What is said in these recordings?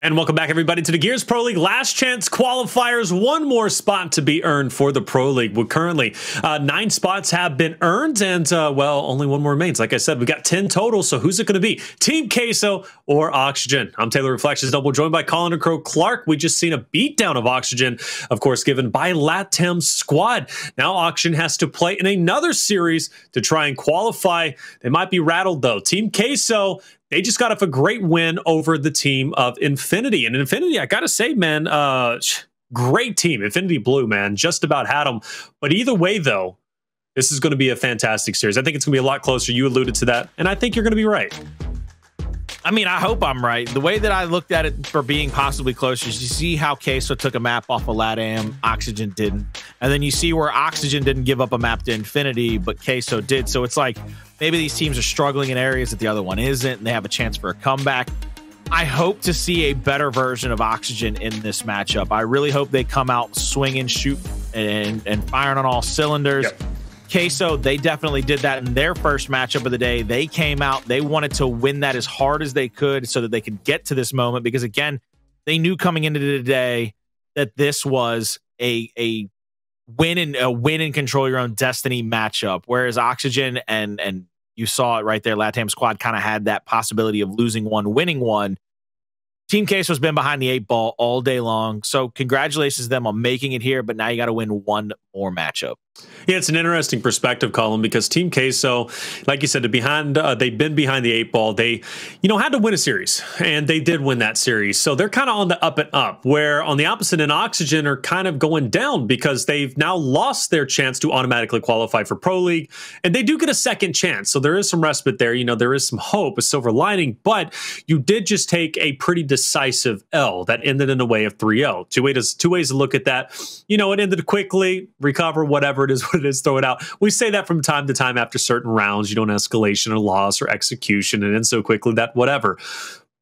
And welcome back, everybody, to the Gears Pro League Last Chance Qualifiers. One more spot to be earned for the Pro League. Well, currently, 9 spots have been earned, and, well, only one more remains. Like I said, we got 10 total, so who's it going to be? Team Queso or Oxygen? I'm Taylor Reflections Double, joined by Colin and Crow Clark. We just seen a beatdown of Oxygen, of course, given by Latam squad. Now Oxygen has to play in another series to try and qualify. They might be rattled, though. Team Queso, they just got off a great win over the team of Infinity. And Infinity, I got to say, man, great team. Infinity Blue, man, just about had them. But either way, though, this is going to be a fantastic series. I think it's going to be a lot closer. You alluded to that, and I think you're going to be right. I mean, I hope I'm right. The way that I looked at it for being possibly closer is you see how Queso took a map off of Latam, Oxygen didn't. And then you see where Oxygen didn't give up a map to Infinity, but Queso did. So it's like maybe these teams are struggling in areas that the other one isn't, and they have a chance for a comeback. I hope to see a better version of Oxygen in this matchup. I really hope they come out swinging, shoot, and firing on all cylinders. Yep. Queso, they definitely did that in their first matchup of the day. They came out, they wanted to win that as hard as they could so that they could get to this moment, because again, they knew coming into the day that this was a win and control your own destiny matchup. Whereas Oxygen and you saw it right there, Latam squad kind of had that possibility of losing one, winning one. Team Queso has been behind the 8 ball all day long. So congratulations to them on making it here, but now you got to win one more matchup. Yeah, it's an interesting perspective, Colin, because Team Queso, like you said, they've been behind the 8 ball. They, had to win a series, and they did win that series. So they're kind of on the up and up, where on the opposite end, Oxygen are kind of going down because they've now lost their chance to automatically qualify for Pro League, and they do get a second chance. So there is some respite there. There is some hope, a silver lining, but you did just take a pretty decisive L that ended in a way of 3-0. Two ways to look at that. It ended quickly, recover, whatever it is, throw it out. We say that from time to time after certain rounds. You don't escalation or loss or execution and end so quickly that whatever.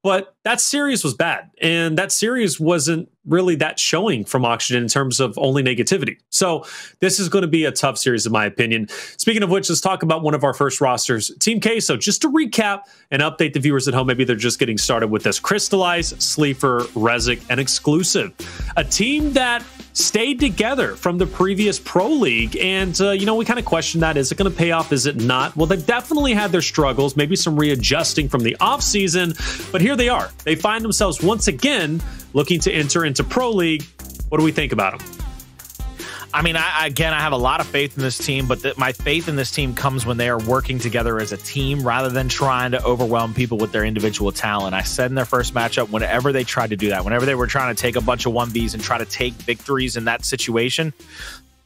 But that series was bad, and that series wasn't really that showing from Oxygen in terms of only negativity. So this is going to be a tough series, in my opinion. Speaking of which, let's talk about one of our first rosters, Team Queso. Just to recap and update the viewers at home, maybe they're just getting started with this. Cristalize, Sleeafer, ReziK, and Exclusive. A team that stayed together from the previous Pro League, and we kind of question that. Is it going to pay off? Is it not? Well, they've definitely had their struggles, maybe some readjusting from the offseason, but here they are. They find themselves once again looking to enter into Pro League. What do we think about them? I mean, I have a lot of faith in this team, but my faith in this team comes when they are working together as a team rather than trying to overwhelm people with their individual talent. I said in their first matchup, whenever they tried to do that, whenever they were trying to take a bunch of 1Bs and try to take victories in that situation,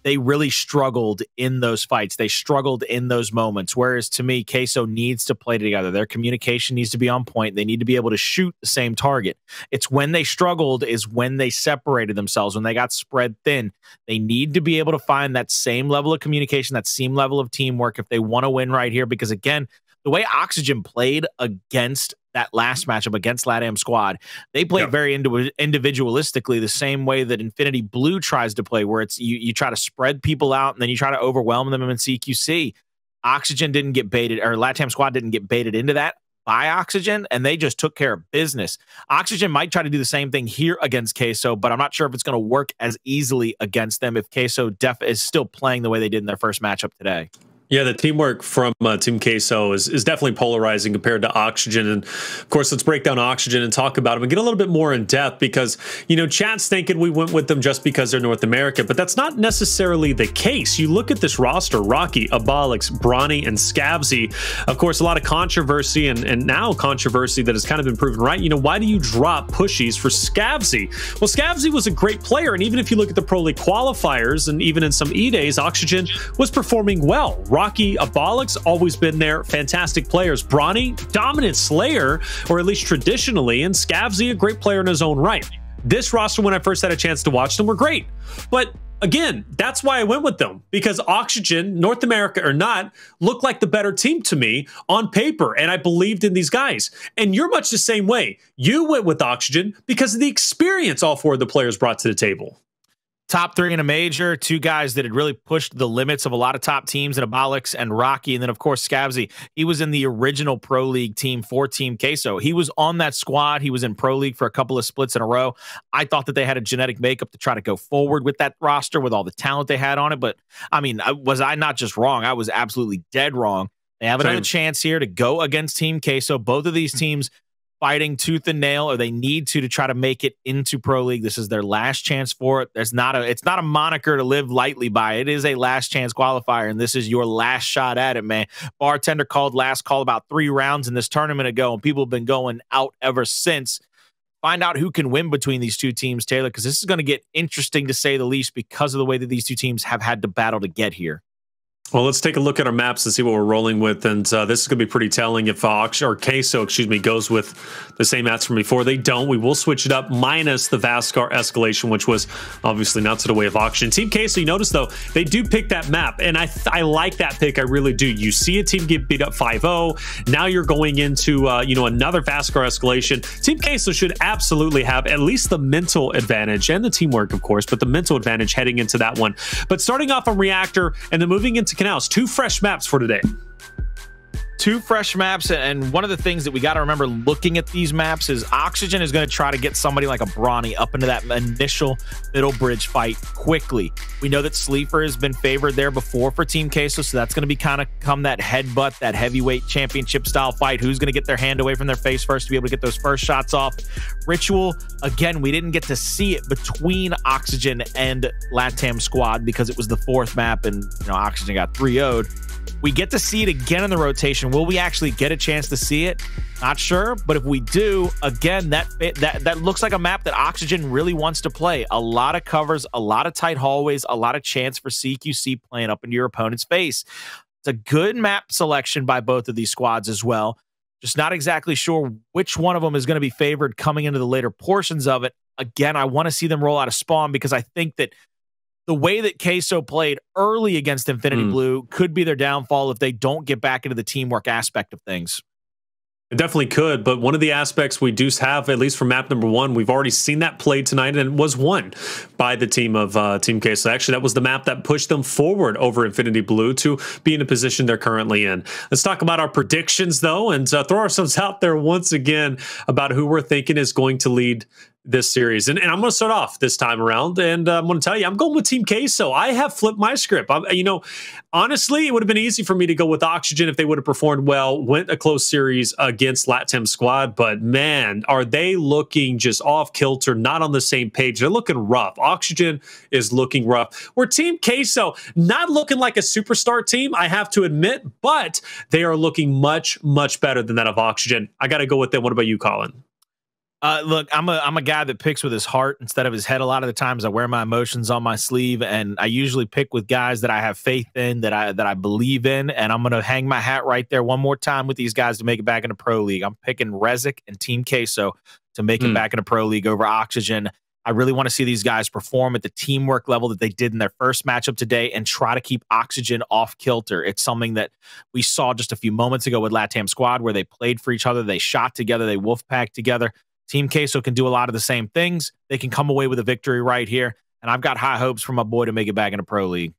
they really struggled in those fights. They struggled in those moments. Whereas to me, Queso needs to play together. Their communication needs to be on point. They need to be able to shoot the same target. It's when they struggled is when they separated themselves, when they got spread thin. They need to be able to find that same level of communication, that same level of teamwork if they want to win right here. Because again, the way Oxygen played against that last matchup against Latam squad, they played very individualistically, the same way that Infinity Blue tries to play, where it's you try to spread people out and then you try to overwhelm them in CQC. Oxygen didn't get baited, or Latam squad didn't get baited into that by Oxygen, and they just took care of business. Oxygen might try to do the same thing here against Queso, but I'm not sure if it's going to work as easily against them if Queso is still playing the way they did in their first matchup today. Yeah, the teamwork from Team Queso is definitely polarizing compared to Oxygen. And, of course, let's break down Oxygen and talk about them and get a little bit more in depth because, chat's thinking we went with them just because they're North America, but that's not necessarily the case. You look at this roster, Rocky, Abolics, Bronny, and Scavzy. Of course, a lot of controversy and now controversy that has kind of been proven right. Why do you drop pushies for Scavzy? Well, Scavzy was a great player, and even if you look at the Pro League qualifiers and even in some E-Days, Oxygen was performing well. Rocky, Abolics, always been there. Fantastic players. Bronny, dominant slayer, or at least traditionally, and Scavzy, a great player in his own right. This roster, when I first had a chance to watch them, were great. But again, that's why I went with them, because Oxygen, North America or not, looked like the better team to me on paper, and I believed in these guys. And you're much the same way. You went with Oxygen because of the experience all 4 of the players brought to the table. top 3 in a major, 2 guys that had really pushed the limits of a lot of top teams in Abolics and Rocky, and then of course Scavzy. He was in the original Pro League team for Team Queso. He was on that squad. He was in Pro League for a couple of splits in a row. I thought that they had a genetic makeup to try to go forward with that roster with all the talent they had on it, but I mean, was I not just wrong? I was absolutely dead wrong. They have another chance here to go against Team Queso. Both of these teams fighting tooth and nail, or they need to try to make it into Pro League. This is their last chance for it. It's not a moniker to live lightly by. It is a last chance qualifier, and this is your last shot at it, man. Bartender called last call about 3 rounds in this tournament ago, and people have been going out ever since. Find out who can win between these 2 teams, Taylor, because this is going to get interesting to say the least because of the way that these 2 teams have had to battle to get here. Well, let's take a look at our maps and see what we're rolling with. And this is going to be pretty telling if Queso, goes with the same maps from before. They don't. We will switch it up, minus the Vasgar Escalation, which was obviously not to the way of Oxygen. Team Queso, you notice, though, they do pick that map. And I like that pick. I really do. You see a team get beat up 5-0. Now you're going into, another Vasgar Escalation. Team Queso should absolutely have at least the mental advantage and the teamwork, of course, but the mental advantage heading into that one. But starting off on Reactor and then moving into Canals, 2 fresh maps for today. 2 fresh maps, and one of the things that we got to remember looking at these maps is Oxygen is going to try to get somebody like a Bronny up into that initial middle bridge fight quickly. We know that Sleeafer has been favored there before for Team Queso, so that's going to be kind of come that headbutt, that heavyweight championship style fight. Who's going to get their hand away from their face first to be able to get those first shots off? Ritual, again, we didn't get to see it between Oxygen and Latam squad because it was the 4th map, and Oxygen got 3-0'd. We get to see it again in the rotation. Will we actually get a chance to see it? Not sure, but if we do, again, that looks like a map that Oxygen really wants to play. A lot of covers, a lot of tight hallways, a lot of chance for CQC playing up into your opponent's face. It's a good map selection by both of these squads as well. Just not exactly sure which one of them is going to be favored coming into the later portions of it. Again, I want to see them roll out of spawn because I think that the way that Queso played early against Infinity Blue could be their downfall if they don't get back into the teamwork aspect of things. It definitely could, but one of the aspects we do have, at least for map number 1, we've already seen that played tonight, and it was won by the team of Team Queso. Actually, that was the map that pushed them forward over Infinity Blue to be in a position they're currently in. Let's talk about our predictions, though, and throw ourselves out there once again about who we're thinking is going to lead this series. And I'm going to start off this time around, and I'm going to tell you, I'm going with Team Queso. I have flipped my script. Honestly, it would have been easy for me to go with Oxygen if they would have performed well, went a close series against Latam squad, but man, are they looking just off kilter, not on the same page. They're looking rough. Oxygen is looking rough. We're Team Queso, not looking like a superstar team, I have to admit, but they are looking much, much better than that of Oxygen. I got to go with them. What about you, Colin? Look, I'm a guy that picks with his heart instead of his head. A lot of the times I wear my emotions on my sleeve, and I usually pick with guys that I have faith in, that I believe in, and I'm going to hang my hat right there one more time with these guys to make it back into Pro League. I'm picking ReziK and Team Queso to make it back into Pro League over Oxygen. I really want to see these guys perform at the teamwork level that they did in their first matchup today and try to keep Oxygen off kilter. It's something that we saw just a few moments ago with Latam squad where they played for each other, they shot together, they wolfpacked together. Team Queso can do a lot of the same things. They can come away with a victory right here. And I've got high hopes for my boy to make it back into Pro League.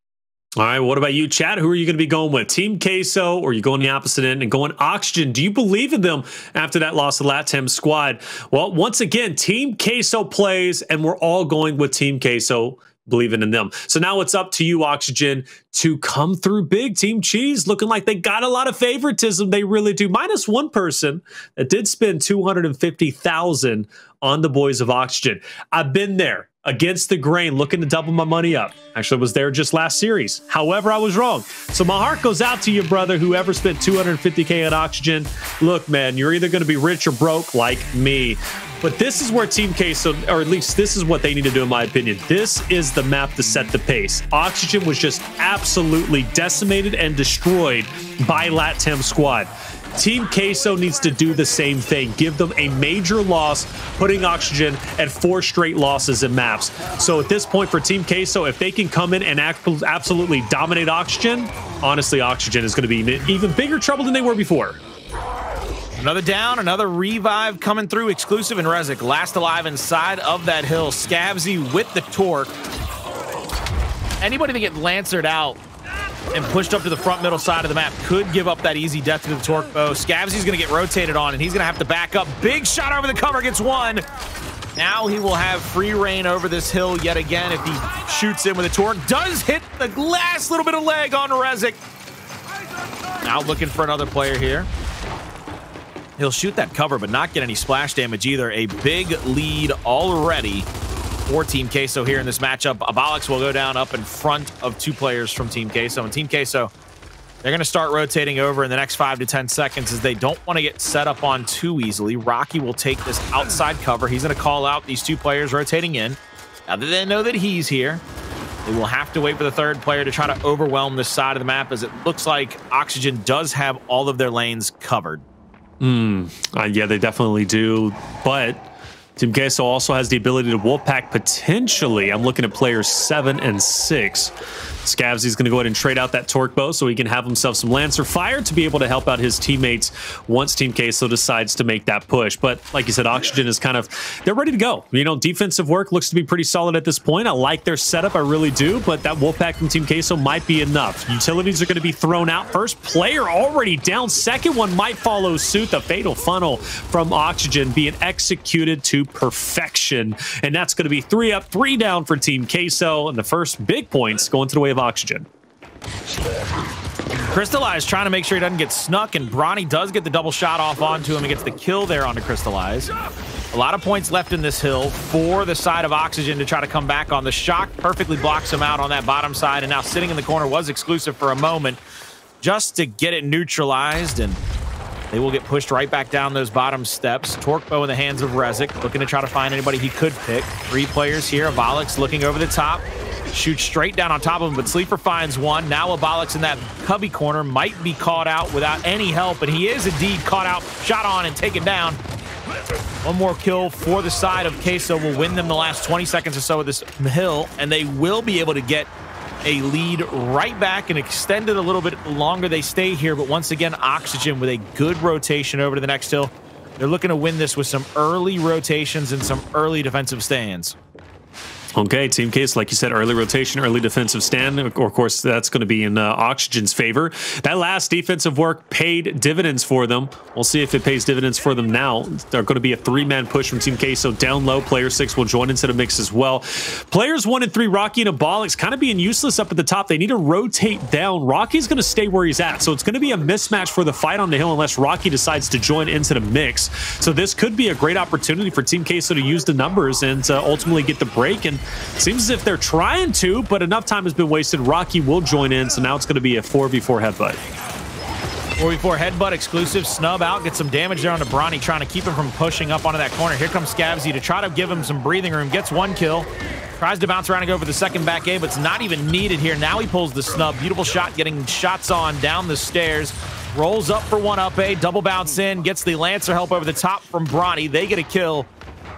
All right, what about you, Chad? Who are you going to be going with? Team Queso, or are you going the opposite end and going Oxygen? Do you believe in them after that loss to Latam squad? Well, once again, Team Queso plays, and we're all going with Team Queso, believing in them. So now it's up to you, Oxygen, to come through big. Team Cheese looking like they got a lot of favoritism. They really do. Minus one person that did spend $250,000 on the boys of Oxygen. I've been there against the grain, looking to double my money up. Actually, I was there just last series. However, I was wrong. So my heart goes out to you, brother, whoever spent $250K on Oxygen. Look, man, you're either going to be rich or broke like me. But this is where Team Queso, or at least this is what they need to do, in my opinion. This is the map to set the pace. Oxygen was just absolutely decimated and destroyed by Latam squad. Team Queso needs to do the same thing. Give them a major loss, putting Oxygen at 4 straight losses in maps. So at this point for Team Queso, if they can come in and absolutely dominate Oxygen, honestly, Oxygen is going to be in even bigger trouble than they were before. Another down, another revive coming through, exclusive in ReziK. Last alive inside of that hill. Scavzy with the torque. Anybody that gets lancered out and pushed up to the front middle side of the map could give up that easy death to the torque bow. Scavzy's going to get rotated on, and he's going to have to back up. Big shot over the cover, gets one. Now he will have free reign over this hill yet again if he shoots in with a torque. Does hit the last little bit of leg on ReziK. Now looking for another player here. He'll shoot that cover, but not get any splash damage either. A big lead already for Team Queso here in this matchup. Abolics will go down up in front of 2 players from Team Queso. And Team Queso, they're going to start rotating over in the next 5 to 10 seconds as they don't want to get set up on too easily. ReziK will take this outside cover. He's going to call out these 2 players rotating in. Now that they know that he's here, they will have to wait for the 3rd player to try to overwhelm this side of the map, as it looks like Oxygen does have all of their lanes covered. Yeah, they definitely do. But Team Queso also has the ability to wolfpack potentially. I'm looking at players 7 and 6. Scavzy's going to go ahead and trade out that torque bow so he can have himself some Lancer fire to be able to help out his teammates once Team Queso decides to make that push. But like you said, Oxygen is kind of, they're ready to go. You know, defensive work looks to be pretty solid at this point. I like their setup, I really do, but that wolfpack from Team Queso might be enough. Utilities are going to be thrown out. First player already down. Second one might follow suit. The fatal funnel from Oxygen being executed to perfection. And that's going to be 3 up, 3 down for Team Queso. And the first big points going to the way of Oxygen. Cristalize trying to make sure he doesn't get snuck, and Bronny does get the double shot off onto him and gets the kill there onto Cristalize. A lot of points left in this hill for the side of Oxygen to try to come back on. The shock perfectly blocks him out on that bottom side, and now sitting in the corner was exclusive for a moment just to get it neutralized, and they will get pushed right back down those bottom steps. Torque bow in the hands of ReziK, looking to try to find anybody he could pick. 3 players here. Abolics looking over the top. Shoots straight down on top of him, but Sleeafer finds one. Now Abolics in that cubby corner might be caught out without any help, and he is indeed caught out, shot on, and taken down. One more kill for the side of Queso will win them the last 20 seconds or so of this hill, and they will be able to get a lead right back and extend it a little bit longer. They stay here, but once again, Oxygen with a good rotation over to the next hill. They're looking to win this with some early rotations and some early defensive stands. Okay, Team Queso, like you said, early rotation, early defensive stand. Of course, that's going to be in Oxygen's favor. That last defensive work paid dividends for them. We'll see if it pays dividends for them now. They're going to be a 3-man push from Team Queso down low. Player 6 will join into the mix as well. Players 1 and 3, Rocky and Abolics, kind of being useless up at the top. They need to rotate down. Rocky's going to stay where he's at, so it's going to be a mismatch for the fight on the hill unless Rocky decides to join into the mix. So this could be a great opportunity for Team Queso to use the numbers and ultimately get the break. And seems as if they're trying to, but enough time has been wasted. Rocky will join in, so now it's going to be a 4v4 headbutt. 4v4 headbutt exclusive. Snub out, gets some damage there on the Bronny, trying to keep him from pushing up onto that corner. Here comes Scavzy to try to give him some breathing room. Gets 1 kill. Tries to bounce around and go for the second back A, but it's not even needed here. Now he pulls the snub. Beautiful shot, getting shots on down the stairs. Rolls up for 1 up A, double bounce in, gets the Lancer help over the top from Bronny. They get a kill.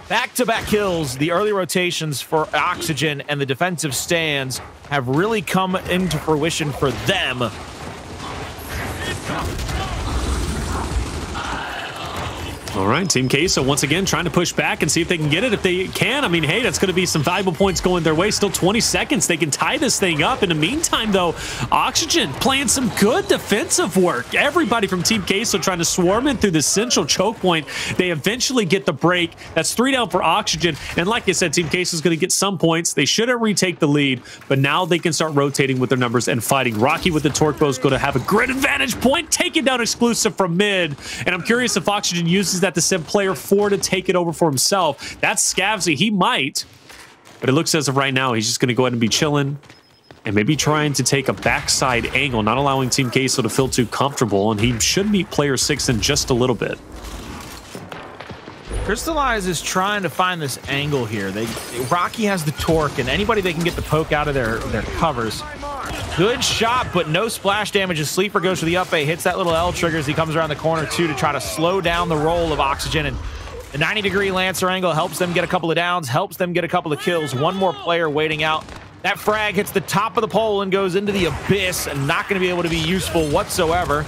Back-to-back kills. The early rotations for Oxygen and the defensive stands have really come into fruition for them. All right, Team Queso once again trying to push back and see if they can get it. If they can, I mean, hey, that's going to be some valuable points going their way. Still 20 seconds. They can tie this thing up. In the meantime, though, Oxygen playing some good defensive work. Everybody from Team Queso trying to swarm in through the central choke point. They eventually get the break. That's 3 down for Oxygen. And like I said, Team Queso is going to get some points. They shouldn't retake the lead, but now they can start rotating with their numbers and fighting. Rocky with the torque bow is going to have a grid advantage point, taking down exclusive from mid. And I'm curious if Oxygen uses that to send player 4 to take it over for himself. That's Scavzy. He might, but it looks as of right now, he's just going to go ahead and be chilling and maybe trying to take a backside angle, not allowing Team Queso to feel too comfortable, and he should meet player 6 in just a little bit. Cristalize is trying to find this angle here. Rocky has the torque, and anybody they can get the poke out of their covers. Good shot, but no splash damage as Sleeafer goes for the up A, hits that little L trigger as he comes around the corner too to try to slow down the roll of Oxygen. And the 90-degree Lancer angle helps them get a couple of downs, helps them get a couple of kills. One more player waiting out. That frag hits the top of the pole and goes into the abyss, and not going to be able to be useful whatsoever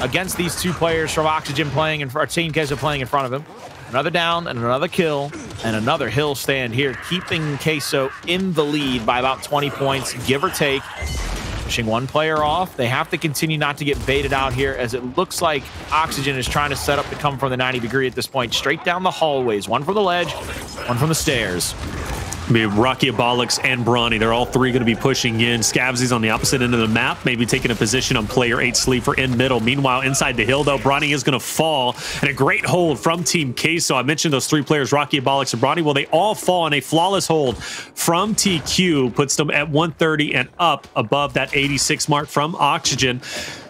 against these 2 players from Oxygen playing and for Team Queso playing in front of him. Another down and another kill and another hill stand here, keeping Queso in the lead by about 20 points, give or take. Pushing one player off. They have to continue not to get baited out here, as it looks like Oxygen is trying to set up to come from the 90° at this point, straight down the hallways. One from the ledge, one from the stairs. Be Rocky, Abolics, and Bronny. They're all three going to be pushing in. Scavzy's on the opposite end of the map, maybe taking a position on player 8 Sleeafer in middle. Meanwhile, inside the hill, though, Bronny is going to fall. And a great hold from Team Queso. I mentioned those three players, Rocky, Abolics, and Bronny. Well, they all fall in a flawless hold from TQ. Puts them at 130 and up above that 86 mark from Oxygen.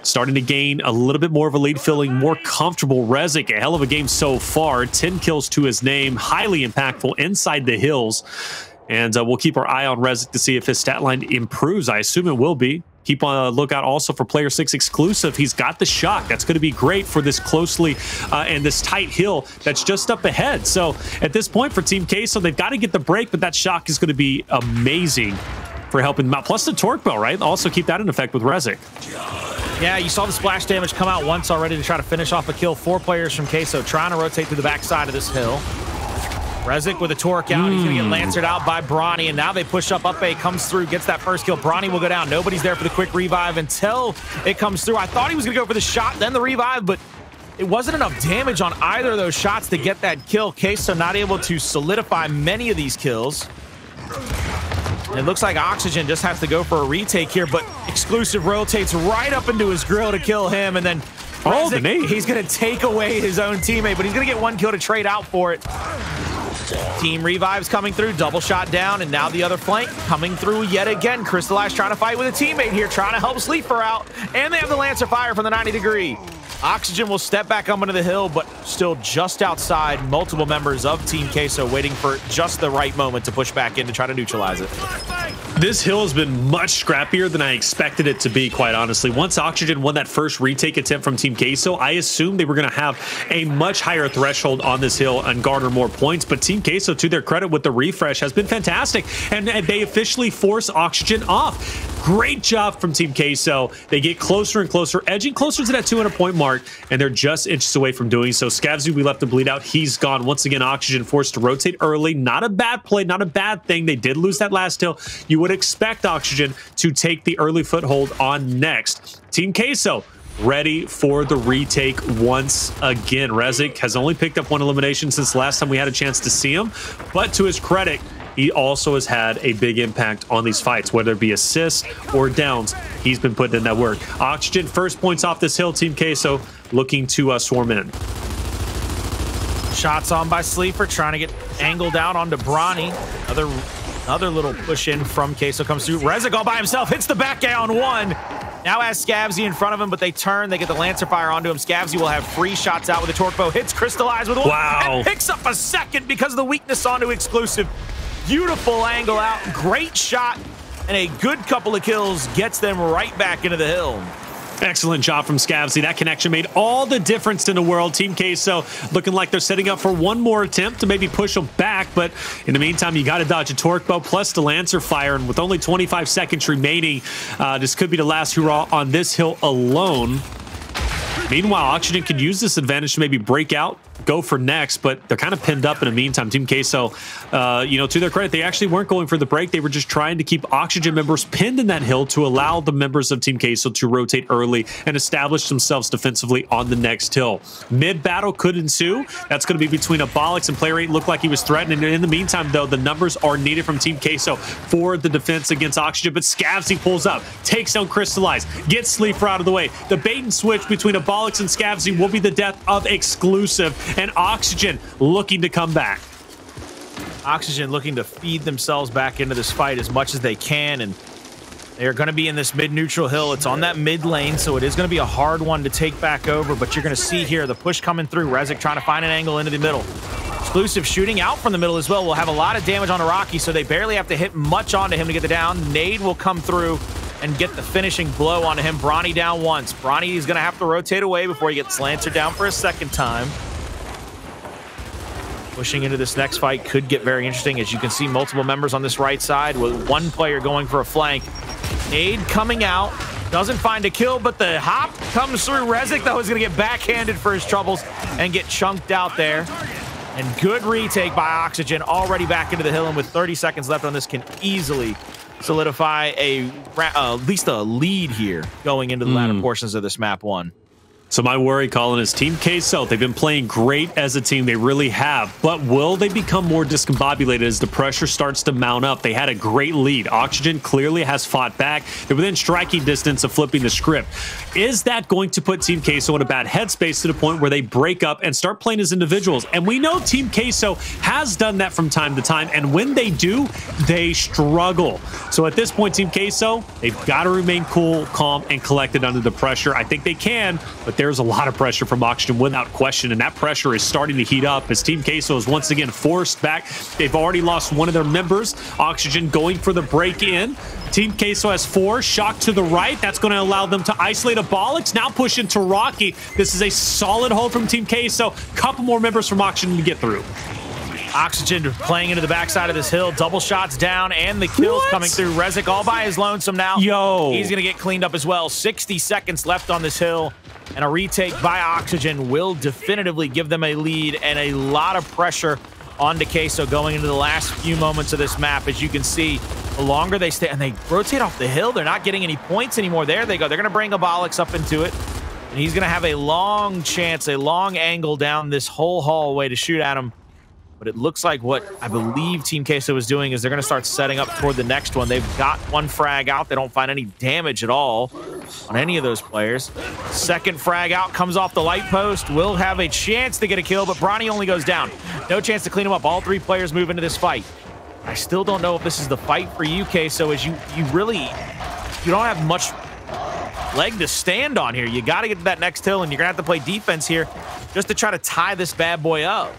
Starting to gain a little bit more of a lead, feeling more comfortable. ReziK, a hell of a game so far. 10 kills to his name. Highly impactful inside the hills. And we'll keep our eye on ReziK to see if his stat line improves. I assume it will be. Keep on a lookout also for player 6 exclusive. He's got the shock. That's going to be great for this closely and this tight hill that's just up ahead. So at this point for Team Queso, they've got to get the break, but that shock is going to be amazing for helping them out. Plus the torque bell, right? Also keep that in effect with ReziK. Yeah, you saw the splash damage come out once already to try to finish off a kill. 4 players from Queso trying to rotate through the backside of this hill. ReziK with a torque out. He's going to get lancered out by Bronny, and now they push up. Up A comes through, gets that first kill. Bronny will go down. Nobody's there for the quick revive until it comes through. I thought he was going to go for the shot, then the revive, but it wasn't enough damage on either of those shots to get that kill. Queso not able to solidify many of these kills. It looks like Oxygen just has to go for a retake here, but Exclusive rotates right up into his grill to kill him, and then ReziK, he's going to take away his own teammate, but he's going to get 1 kill to trade out for it. Team revives coming through, double shot down, and now the other flank coming through yet again. Cristalize trying to fight with a teammate here, trying to help Sleeafer out, and they have the Lancer fire from the 90°. Oxygen will step back up into the hill, but still just outside. Multiple members of Team Queso waiting for just the right moment to push back in to try to neutralize it. This hill has been much scrappier than I expected it to be, quite honestly. Once Oxygen won that first retake attempt from Team Queso, I assumed they were going to have a much higher threshold on this hill and garner more points. But Team Queso, to their credit with the refresh, has been fantastic. And they officially force Oxygen off. Great job from Team Queso. They get closer and closer, edging closer to that 200-point mark, and they're just inches away from doing so. Scavzy, we left to bleed out. He's gone. Once again, Oxygen forced to rotate early. Not a bad play, not a bad thing. They did lose that last hill. You would expect Oxygen to take the early foothold on next. Team Queso ready for the retake once again. ReziK has only picked up 1 elimination since the last time we had a chance to see him, but to his credit, he also has had a big impact on these fights, whether it be assists or downs. He's been putting in that work. Oxygen first points off this hill. Team Queso looking to swarm in. Shots on by Sleeafer, trying to get angled out onto Bronny. Another little push in from Queso comes through. ReziK all by himself, hits the back guy on 1. Now has Scavzy in front of him, but they turn. They get the Lancer fire onto him. Scavzy will have 3 shots out with a torque bow. Hits Cristalize with 1. Wow. And picks up a second because of the weakness onto Exclusive. Beautiful angle out. Great shot. And a good couple of kills gets them right back into the hill. Excellent job from Scavzy. That connection made all the difference in the world. Team Queso looking like they're setting up for one more attempt to maybe push them back, but in the meantime, you got to dodge a torque bow plus the Lancer fire, and with only 25 seconds remaining, this could be the last hurrah on this hill alone. Meanwhile, Oxygen could use this advantage to maybe break out, go for next, but they're kind of pinned up in the meantime. Team Queso, to their credit, they actually weren't going for the break. They were just trying to keep Oxygen members pinned in that hill to allow the members of Team Queso to rotate early and establish themselves defensively on the next hill. Mid-battle could ensue. That's going to be between Abolics and player 8. Looked like he was threatened. In the meantime, though, the numbers are needed from Team Queso for the defense against Oxygen, but Scavzy pulls up, takes down Cristalize, gets Sleeafer out of the way. The bait and switch between Abolics and Scavzy will be the death of Exclusive, and Oxygen looking to come back. Oxygen looking to feed themselves back into this fight as much as they can, and they're going to be in this mid-neutral hill. It's on that mid lane, so it is going to be a hard one to take back over, but you're going to see here the push coming through. ReziK trying to find an angle into the middle. Exclusive shooting out from the middle as well. Will have a lot of damage on Rocky, so they barely have to hit much onto him to get the down. Nade will come through and get the finishing blow onto him. Bronny down once. Bronny is going to have to rotate away before he gets Lancer down for a second time. Pushing into this next fight could get very interesting. As you can see, multiple members on this right side with one player going for a flank. Nade coming out. Doesn't find a kill, but the hop comes through. ReziK, though, is going to get backhanded for his troubles and get chunked out there. And good retake by Oxygen, already back into the hill, and with 30 seconds left on this, can easily solidify at least a lead here going into the latter portions of this map 1. So my worry, Colin, is Team Queso. They've been playing great as a team. They really have. But will they become more discombobulated as the pressure starts to mount up? They had a great lead. Oxygen clearly has fought back. They're within striking distance of flipping the script. Is that going to put Team Queso in a bad headspace to the point where they break up and start playing as individuals? And we know Team Queso has done that from time to time. And when they do, they struggle. So at this point, Team Queso, they've got to remain cool, calm, and collected under the pressure. I think they can, but there's a lot of pressure from Oxygen without question, and that pressure is starting to heat up as Team Queso is once again forced back. They've already lost one of their members. Oxygen going for the break-in. Team Queso has 4. Shock to the right. That's going to allow them to isolate Abolics. Now push into Rocky. This is a solid hold from Team Queso. Couple more members from Oxygen to get through. Oxygen playing into the backside of this hill. Double shots down and the kills coming through. ReziK all by his lonesome now. Yo. He's going to get cleaned up as well. 60 seconds left on this hill. And a retake by Oxygen will definitively give them a lead and a lot of pressure onto Queso going into the last few moments of this map. As you can see, the longer they stay and they rotate off the hill, they're not getting any points anymore. There they go. They're going to bring Abolics up into it. And he's going to have a long chance, a long angle down this whole hallway to shoot at him. But it looks like what I believe Team Queso is doing is they're going to start setting up toward the next one. They've got one frag out. They don't find any damage at all on any of those players. Second frag out comes off the light post. Will have a chance to get a kill, but Bronny only goes down. No chance to clean him up. All 3 players move into this fight. I still don't know if this is the fight for you, Queso, as you don't have much leg to stand on here. You got to get to that next hill, and you're going to have to play defense here just to try to tie this bad boy up.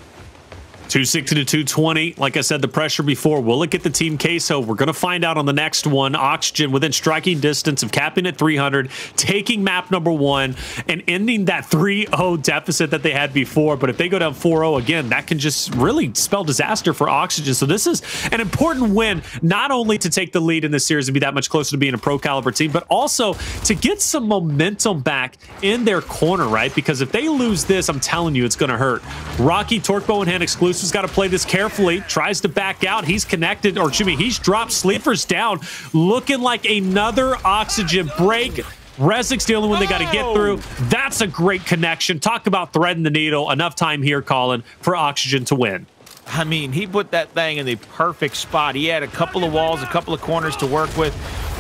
260 to 220. Like I said, the pressure before. Will it get the Team Queso? We're going to find out on the next one. Oxygen within striking distance of capping at 300, taking map number 1, and ending that 3-0 deficit that they had before. But if they go down 4-0 again, that can just really spell disaster for Oxygen. So this is an important win, not only to take the lead in this series and be that much closer to being a pro caliber team, but also to get some momentum back in their corner, right? Because if they lose this, I'm telling you, it's going to hurt. Rocky, Torque Bow in hand exclusive. Has got to play this carefully. Tries to back out. He's connected, or excuse me, he's dropped. Sleefer's down. Looking like another Oxygen break. ReziK's the only one they got to get through. That's a great connection. Talk about threading the needle. Enough time here, Colin, for Oxygen to win. I mean, he put that thing in the perfect spot. He had a couple of walls, a couple of corners to work with.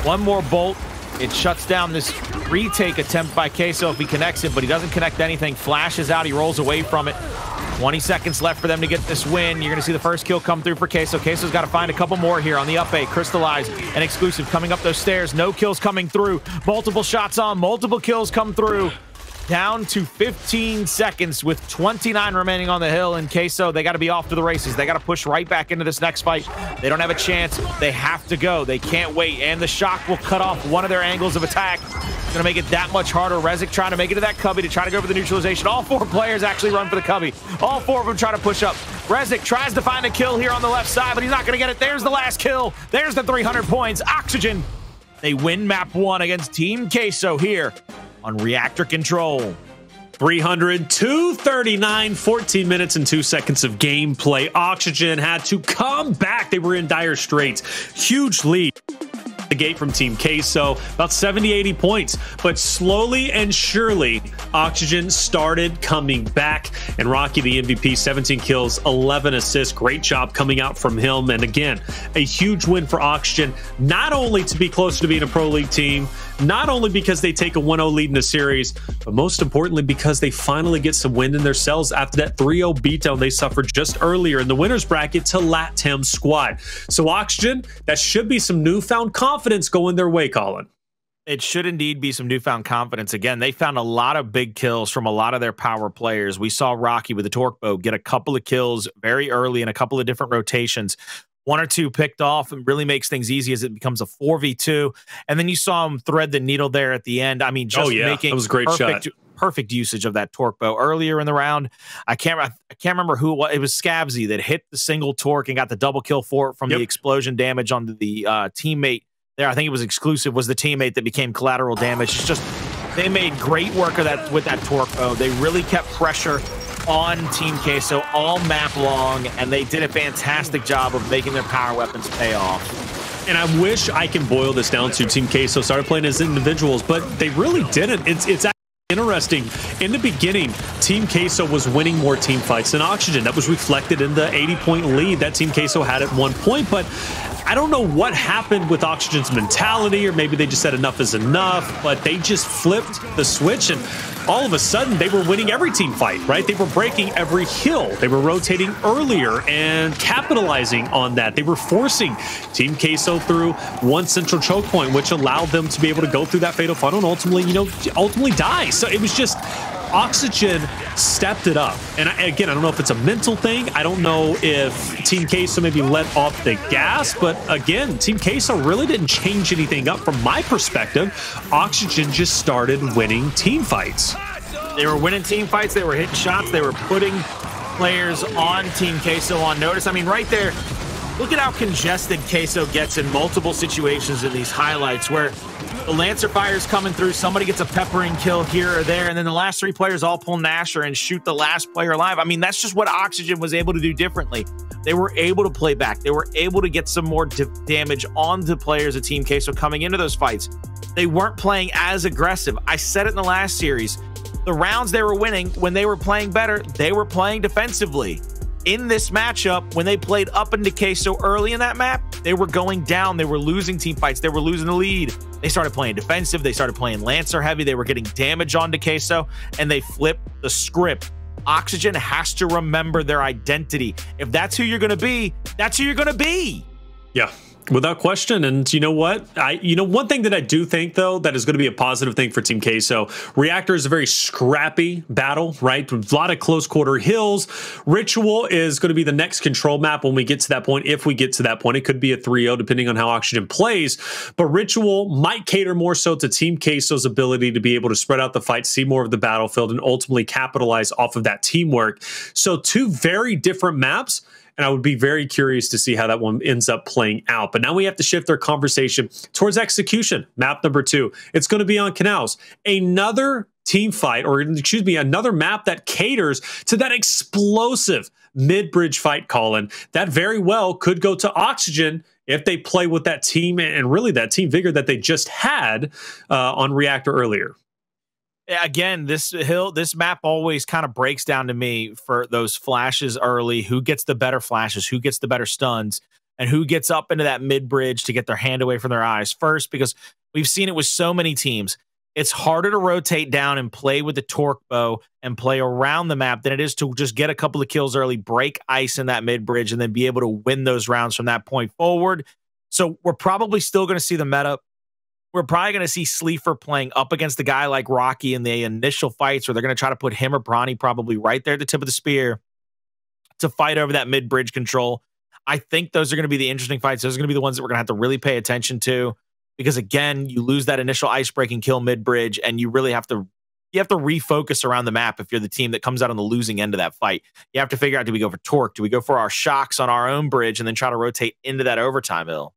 One more bolt. It shuts down this retake attempt by Queso if he connects it, but he doesn't connect anything. Flashes out. He rolls away from it. 20 seconds left for them to get this win. You're going to see the first kill come through for Queso. Queso's got to find a couple more here on the up A. Cristalize and exclusive coming up those stairs. No kills coming through. Multiple shots on. Multiple kills come through. Down to 15 seconds with 29 remaining on the hill. And Queso, they got to be off to the races. They got to push right back into this next fight. They don't have a chance. They have to go. They can't wait. And the shock will cut off one of their angles of attack. It's going to make it that much harder. ReziK trying to make it to that cubby to try to go for the neutralization. All 4 players actually run for the cubby. All 4 of them try to push up. ReziK tries to find a kill here on the left side, but he's not going to get it. There's the last kill. There's the 300 points. Oxygen, they win map 1 against Team Queso here on Reactor Control. 300, 239, 14 minutes and 2 seconds of gameplay. Oxygen had to come back. They were in dire straits. Huge lead. The gate from Team Queso, about 70, 80 points, but slowly and surely Oxygen started coming back, and Rocky, the MVP, 17 kills, 11 assists. Great job coming out from him. And again, a huge win for Oxygen, not only to be closer to being a pro league team, not only because they take a 1-0 lead in the series, but most importantly because they finally get some wind in their sails after that 3-0 beatdown they suffered just earlier in the winners bracket to Latam squad. So Oxygen, that should be some newfound confidence going their way, Colin. It should indeed be some newfound confidence. Again, they found a lot of big kills from a lot of their power players. We saw Rocky with the Torque Bow get a couple of kills very early in a couple of different rotations. 1 or 2 picked off and really makes things easy as it becomes a 4v2. And then you saw him thread the needle there at the end. I mean, just making that was a great perfect usage of that Torque Bow earlier in the round. I can't remember who it was. It was Scavzy that hit the single torque and got the double kill for it from the explosion damage on the teammate there. I think it was exclusive, was the teammate that became collateral damage. It's just, they made great work of that with that Torque Bow. They really kept pressure on Team Queso all map long, and they did a fantastic job of making their power weapons pay off. And I wish I can boil this down to Team Queso started playing as individuals, but they really didn't. It's actually interesting. In the beginning, Team Queso was winning more team fights than Oxygen. That was reflected in the 80-point lead that Team Queso had at one point, but I don't know what happened with Oxygen's mentality, or maybe they just said enough is enough, but they just flipped the switch, and all of a sudden they were winning every team fight, right? They were breaking every hill. They were rotating earlier and capitalizing on that. They were forcing Team Queso through one central choke point, which allowed them to be able to go through that fatal funnel and ultimately die. So it was just Oxygen stepped it up. And again, I don't know if it's a mental thing. I don't know if Team Queso maybe let off the gas, but again, Team Queso really didn't change anything up from my perspective. Oxygen just started winning team fights. They were winning team fights. They were hitting shots. They were putting players on Team Queso on notice. I mean, right there, look at how congested Queso gets in multiple situations in these highlights where the Lancer fire's coming through, somebody gets a peppering kill here or there, and then the last three players all pull Nasher and shoot the last player alive. I mean, that's just what Oxygen was able to do differently. They were able to play back. They were able to get some more damage on the players of Team Queso coming into those fights. They weren't playing as aggressive. I said it in the last series. The rounds they were winning, when they were playing better, they were playing defensively. In this matchup, when they played up into Queso early in that map, they were going down. They were losing team fights. They were losing the lead. They started playing defensive. They started playing Lancer heavy. They were getting damage onto Queso, and they flipped the script. Oxygen has to remember their identity. If that's who you're going to be, that's who you're going to be. Yeah. Without question. And you know what? One thing that I do think, though, that is going to be a positive thing for Team Queso, Reactor is a very scrappy battle, right? With a lot of close quarter hills. Ritual is going to be the next control map when we get to that point. If we get to that point, it could be a 3-0 depending on how Oxygen plays. But Ritual might cater more so to Team Queso's ability to be able to spread out the fight, see more of the battlefield, and ultimately capitalize off of that teamwork. So two very different maps. And I would be very curious to see how that one ends up playing out. But now we have to shift our conversation towards execution. Map number 2. It's going to be on Canals. Another team fight, or excuse me, another map that caters to that explosive mid-bridge fight, Colin. That very well could go to Oxygen if they play with that team and really that team vigor that they just had on Reactor earlier. Again, this map always kind of breaks down to me for those flashes early. Who gets the better flashes? Who gets the better stuns? And who gets up into that mid bridge to get their hand away from their eyes first? Because we've seen it with so many teams. It's harder to rotate down and play with the torque bow and play around the map than it is to just get a couple of kills early, break ice in that mid bridge, and then be able to win those rounds from that point forward. So we're probably still going to see the meta. We're probably going to see Sleeafer playing up against a guy like Rocky in the initial fights, where they're going to try to put him or Bronny probably right there at the tip of the spear to fight over that mid-bridge control. I think those are going to be the interesting fights. Those are going to be the ones that we're going to have to really pay attention to, because, again, you lose that initial ice-breaking kill mid-bridge, and you really have to refocus around the map if you're the team that comes out on the losing end of that fight. You have to figure out, do we go for torque? Do we go for our shocks on our own bridge and then try to rotate into that overtime hill?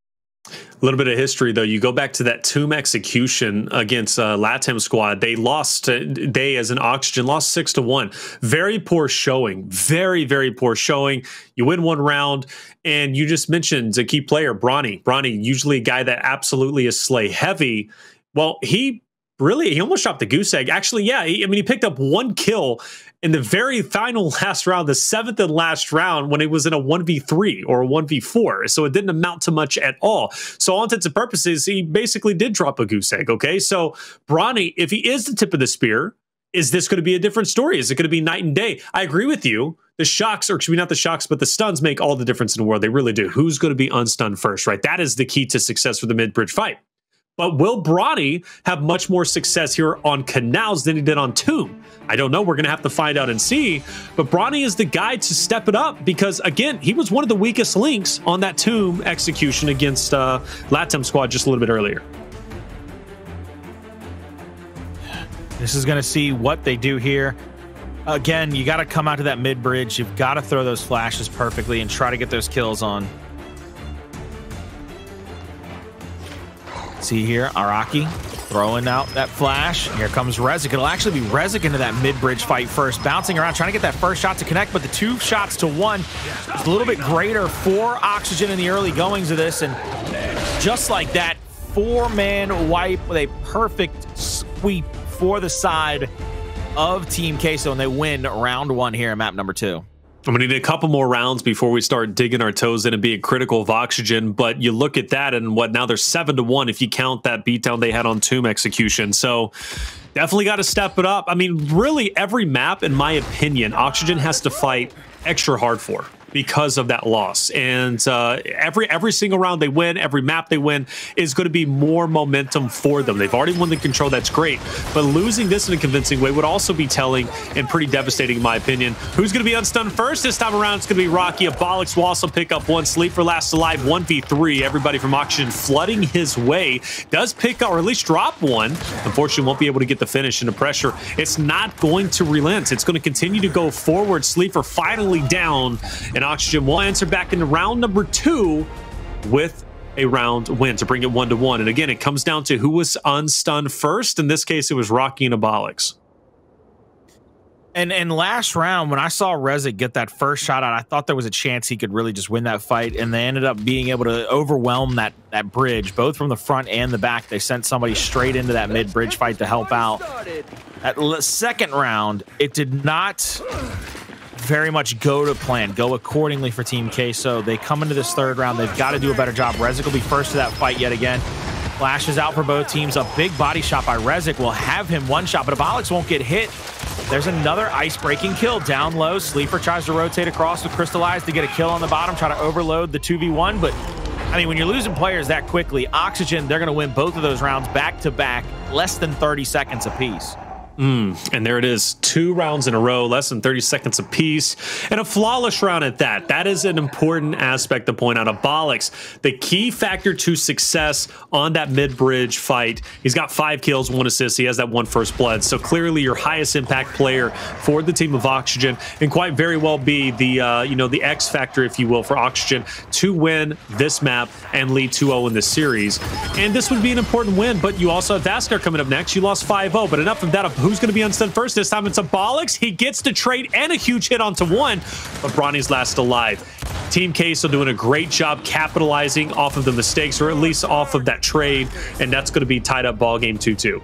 A little bit of history, though. You go back to that Tomb execution against Latam squad. They lost. They, as an Oxygen, lost 6-1. Very poor showing. Very, very poor showing. You win one round, and you just mentioned a key player, Bronny. Bronny, usually a guy that absolutely is slay heavy. Well, he almost dropped the goose egg. Actually, yeah. He picked up one kill in the very final last round, the 7th and last round, when it was in a 1v3 or a 1v4. So it didn't amount to much at all. So all intents and purposes, he basically did drop a goose egg, okay? So Bronny, if he is the tip of the spear, is this going to be a different story? Is it going to be night and day? I agree with you. The shocks, or excuse me, not the shocks, but the stuns make all the difference in the world. They really do. Who's going to be unstunned first, right? That is the key to success for the mid-bridge fight. But will Bronny have much more success here on Canals than he did on Tomb? I don't know. We're going to have to find out and see. But Bronny is the guy to step it up because, again, he was one of the weakest links on that Tomb execution against Latam squad just a little bit earlier. This is going to see what they do here. Again, you got to come out to that mid-bridge. You've got to throw those flashes perfectly and try to get those kills on. See here, Araki Throwing out that flash. Here comes ReziK. It'll actually be ReziK into that mid-bridge fight first. Bouncing around, trying to get that first shot to connect, but the 2 shots to 1 is a little bit greater for Oxygen in the early goings of this. And just like that, 4-man wipe with a perfect sweep for the side of Team Queso, and they win round 1 here in map number 2. I'm going to need a couple more rounds before we start digging our toes in and being critical of Oxygen, but you look at that and now they're 7-1 if you count that beatdown they had on Tomb Execution. So definitely got to step it up. I mean, really every map, in my opinion, Oxygen has to fight extra hard for because of that loss. And every single round they win, every map they win is going to be more momentum for them. They've already won the control, that's great. But losing this in a convincing way would also be telling and pretty devastating in my opinion. Who's going to be unstunned first? This time around, it's going to be Rocky. Abolics will also pick up 1. Sleeper last alive, 1v3. Everybody from Oxygen flooding his way. Does pick up, or at least drop 1. Unfortunately, won't be able to get the finish into pressure. It's not going to relent. It's going to continue to go forward. Sleeper finally down, and Oxygen will answer back into round number 2 with a round win to bring it 1-1. And again, it comes down to who was unstunned first. In this case, it was Rocky and Abolics. And last round, when I saw ReziK get that first shot out, I thought there was a chance he could really just win that fight. And they ended up being able to overwhelm that bridge, both from the front and the back. They sent somebody straight into that mid-bridge fight to help out. That second round, it did not very much go to plan, go accordingly for Team Queso. They come into this third round. They've got to do a better job. ReziK will be first to that fight yet again. Flashes out for both teams. A big body shot by ReziK will have him one shot, but Abolics won't get hit. There's another ice-breaking kill down low. Sleeper tries to rotate across with Cristalize to get a kill on the bottom, try to overload the 2v1, but I mean, when you're losing players that quickly, Oxygen, they're going to win both of those rounds back-to-back, less than 30 seconds apiece. And there it is, 2 rounds in a row, less than 30 seconds apiece, and a flawless round at that. That is an important aspect to point out. Abolics, the key factor to success on that mid-bridge fight. He's got 5 kills, 1 assist. He has that 1 first blood. So clearly your highest impact player for the team of Oxygen, and quite very well be the the X factor, if you will, for Oxygen to win this map and lead 2-0 in this series. And this would be an important win, but you also have Vasgar coming up next. You lost 5-0, but enough of that. Who's going to be unstunned first? This time it's Abolics. He gets the trade and a huge hit onto 1, but Bronny's last alive. Team Queso doing a great job capitalizing off of the mistakes, or at least off of that trade, and that's going to be tied up ball game 2-2.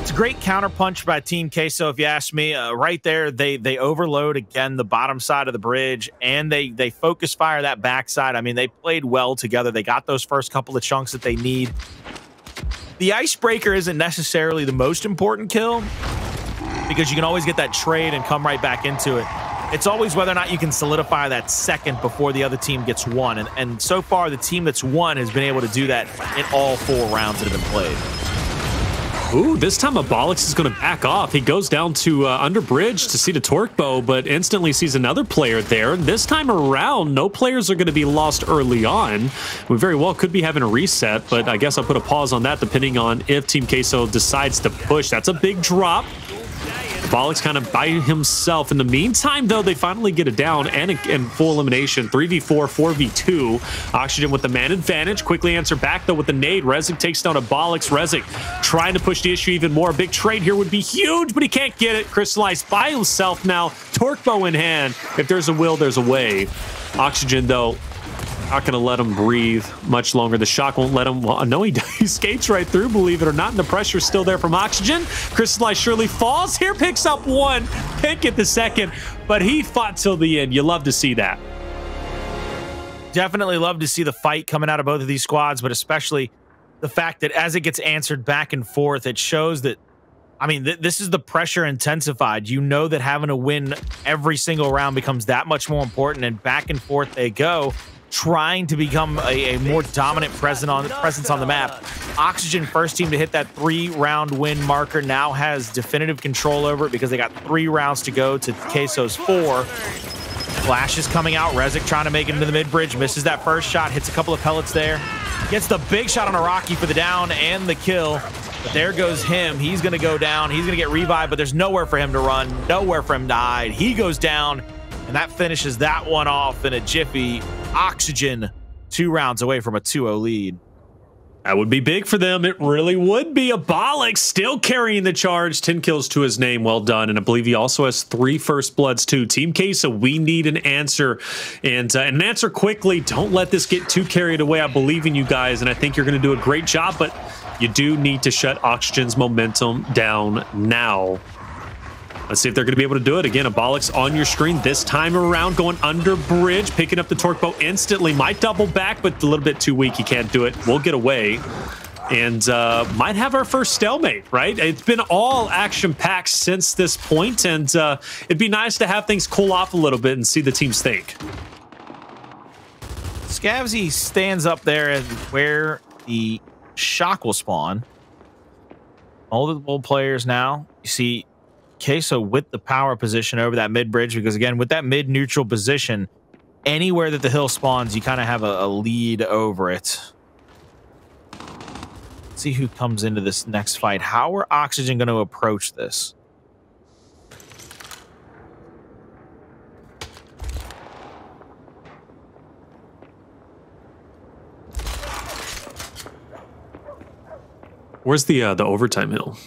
It's a great counterpunch by Team Queso, if you ask me. Right there, they overload again the bottom side of the bridge, and they focus fire that backside. I mean, they played well together. They got those first couple of chunks that they need. The icebreaker isn't necessarily the most important kill, because you can always get that trade and come right back into it. It's always whether or not you can solidify that second before the other team gets 1. And so far, the team that's won has been able to do that in all 4 rounds that have been played. Ooh, this time Abolics is going to back off. He goes down to under bridge to see the torque bow, but instantly sees another player there. This time around, no players are going to be lost early on. We very well could be having a reset, but I guess I'll put a pause on that depending on if Team Queso decides to push. That's a big drop. Abolics kind of by himself. In the meantime, though, they finally get it down and in full elimination. 3v4, 4v2. Oxygen with the man advantage. Quickly answer back, though, with the nade. ReziK takes down Abolics. ReziK trying to push the issue even more. A big trade here would be huge, but he can't get it. Cristalize by himself now. Torque bow in hand. If there's a will, there's a way. Oxygen, though, not going to let him breathe much longer. The shock won't let him. Well, no, he skates right through, believe it or not. And the pressure's still there from Oxygen. Cristalize surely falls here, picks up 1. Can't get the second, but he fought till the end. You love to see that. Definitely love to see the fight coming out of both of these squads, but especially the fact that as it gets answered back and forth, it shows that, I mean, this is the pressure intensified. You know that having to win every single round becomes that much more important, and back and forth they go, trying to become a more dominant presence on the map. Oxygen, first team to hit that 3-round win marker, now has definitive control over it because they got 3 rounds to go to Queso's 4. Flash is coming out. ReziK trying to make it into the mid-bridge. Misses that first shot. Hits a couple of pellets there. Gets the big shot on a Rocky for the down and the kill. But there goes him. He's going to go down. He's going to get revived, but there's nowhere for him to run. Nowhere for him to hide. He goes down, and that finishes that one off in a jiffy. Oxygen 2 rounds away from a 2-0 lead. That would be big for them. It really would be. Abolics still carrying the charge. 10 kills to his name. Well done. And I believe he also has 3 first bloods too. Team Queso, we need an answer. And an answer quickly. Don't let this get too carried away. I believe in you guys, and I think you're going to do a great job. But you do need to shut Oxygen's momentum down now. Let's see if they're going to be able to do it. Again, Abolics on your screen this time around, going under bridge, picking up the torque bow instantly. Might double back, but a little bit too weak. He can't do it. We'll get away. And might have our first stalemate, right? It's been all action-packed since this point, and it'd be nice to have things cool off a little bit and see the teams think. Scavzy stands up there as where the shock will spawn. Multiple players now. You see Queso with the power position over that mid bridge, because again, with that mid neutral position, anywhere that the hill spawns, you kind of have a lead over it. Let's see who comes into this next fight. How are Oxygen going to approach this? Where's the overtime hill?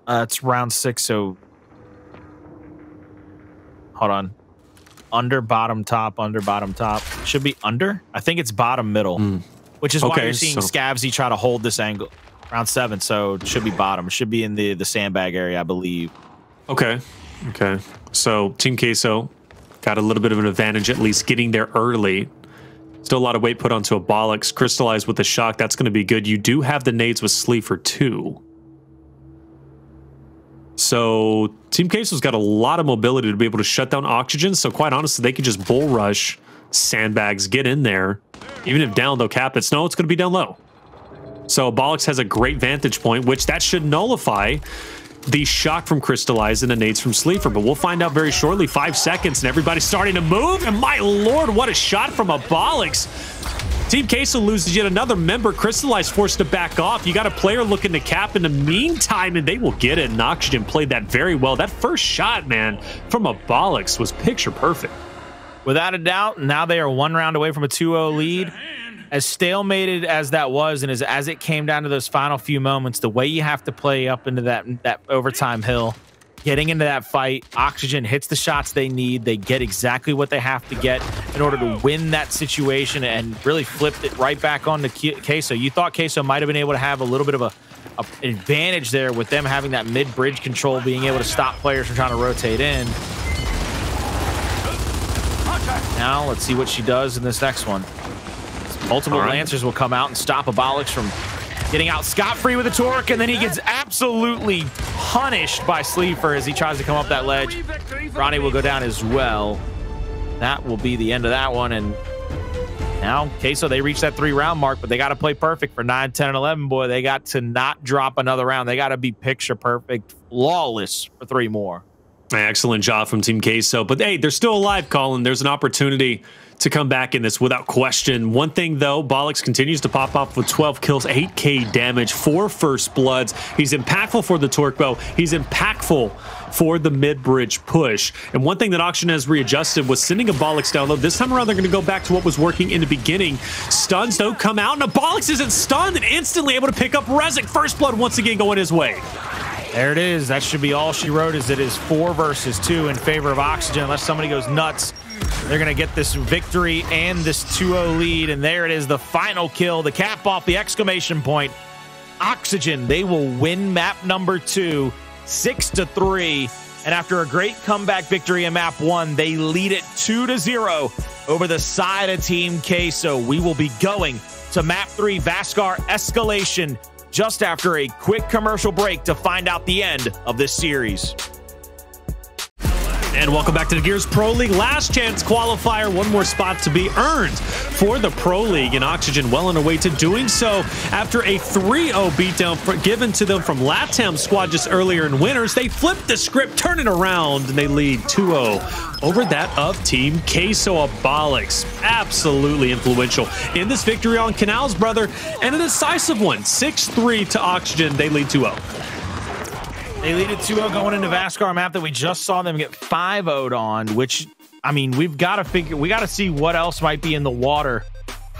It's round 6, so hold on. Under, bottom, top, under, bottom, top. Should be under. I think it's bottom, middle, which is why you're seeing Scavzy try to hold this angle. Round 7, so it should be bottom. It should be in the sandbag area, I believe. Okay. Okay. So Team Queso got a little bit of an advantage, at least getting there early. Still a lot of weight put onto Abolics. Cristalize with the shock. That's going to be good. You do have the nades with Sleeafer too. So Team Queso's got a lot of mobility to be able to shut down Oxygen. So quite honestly, they could just bull rush, sandbags, get in there. Even if down, they'll cap it. No, it's going to be down low. So Abolics has a great vantage point, which that should nullify the shock from Cristalize and the nades from Sleeafer. But we'll find out very shortly. 5 seconds and everybody's starting to move. And my lord, what a shot from Abolics. Team Queso loses yet another member. Cristalize forced to back off. You got a player looking to cap in the meantime, and they will get it. And Oxygen played that very well. That first shot, man, from Abolics was picture perfect. Without a doubt, now they are 1 round away from a 2-0 lead. As stalemated as that was, and as it came down to those final few moments, the way you have to play up into that overtime hill, getting into that fight, Oxygen hits the shots they need. They get exactly what they have to get in order to win that situation and really flipped it right back on to Queso. You thought Queso might have been able to have a little bit of an advantage there with them having that mid-bridge control, being able to stop players from trying to rotate in. Now, let's see what she does in this next one. Multiple Lancers will come out and stop Abolics from getting out scot-free with a torque, and then he gets absolutely punished by Sleeafer as he tries to come up that ledge. Bronny will go down as well. That will be the end of that one, and now Queso, they reach that 3-round mark, but they got to play perfect for 9, 10, and 11, boy. They got to not drop another round. They got to be picture perfect, flawless for 3 more. Excellent job from Team Queso. But hey, they're still alive, Colin. There's an opportunity to come back in this without question. One thing, though, Abolics continues to pop off with 12 kills, 8k damage, 4 first bloods. He's impactful for the torque bow. He's impactful for the mid-bridge push. And one thing that Oxygen has readjusted was sending Abolics down low. This time around, they're going to go back to what was working in the beginning. Stuns don't come out, and Abolics isn't stunned and instantly able to pick up ReziK. First blood once again going his way. There it is. That should be all she wrote, is it is 4 versus 2 in favor of Oxygen. Unless somebody goes nuts, they're going to get this victory and this 2-0 lead. And there it is, the final kill, the cap off the exclamation point. Oxygen, they will win map number 2, 6-3. And after a great comeback victory in map 1, they lead it 2-0 over the side of Team Queso. We will be going to map 3, Vasgar Escalation, just after a quick commercial break to find out the end of this series. And welcome back to the Gears Pro League Last Chance Qualifier. One more spot to be earned for the Pro League, and Oxygen well on their way to doing so. After a 3-0 beatdown given to them from Latam squad just earlier in winners, they flipped the script, turn it around, and they lead 2-0 over that of Team Queso. Abolics absolutely influential in this victory on Canals, brother, and a decisive one. 6-3 to Oxygen. They lead 2-0. They lead it 2-0 going into Vasgar map that we just saw them get 5-0'd on, which, I mean, we've got to figure, we got to see what else might be in the water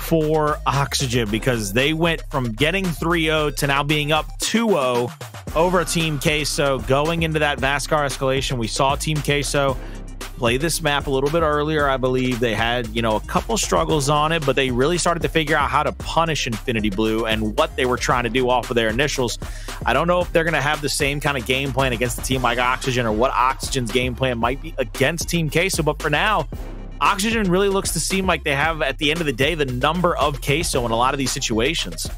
for Oxygen, because they went from getting 3-0 to now being up 2-0 over Team Queso. Going into that Vasgar escalation, we saw Team Queso play this map a little bit earlier. I believe they had, you know, a couple struggles on it, but they really started to figure out how to punish Infinity Blue and what they were trying to do off of their initials. I don't know if they're going to have the same kind of game plan against a team like Oxygen, or what Oxygen's game plan might be against Team Queso, but for now, Oxygen really looks to seem like they have, at the end of the day, the number of Queso in a lot of these situations.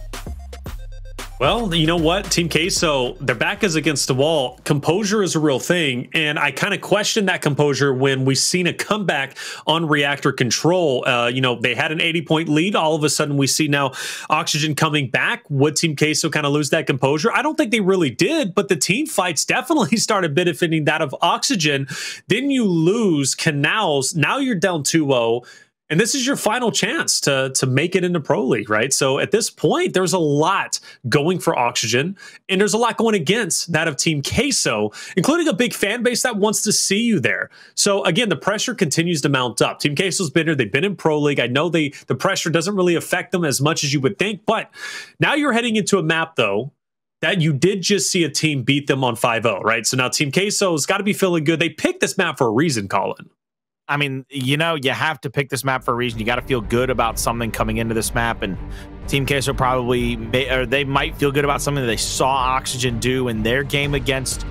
Well, you know what? Team Queso, their back is against the wall. Composure is a real thing, and I kind of question that composure when we've seen a comeback on reactor control. You know, they had an 80-point lead. All of a sudden, we see now Oxygen coming back. Would Team Queso kind of lose that composure? I don't think they really did, but the team fights definitely started benefiting that of Oxygen. Then you lose Canals. Now you're down 2-0. And this is your final chance to make it into Pro League, right? So at this point, there's a lot going for Oxygen, and there's a lot going against that of Team Queso, including a big fan base that wants to see you there. So again, the pressure continues to mount up. Team Queso's been here. They've been in Pro League. I know the pressure doesn't really affect them as much as you would think, but now you're heading into a map, though, that you did just see a team beat them on 5-0, right? So now Team Queso's got to be feeling good. They picked this map for a reason, Colin. I mean, you know, you have to pick this map for a reason. You got to feel good about something coming into this map, and Team Queso probably they might feel good about something that they saw Oxygen do in their game against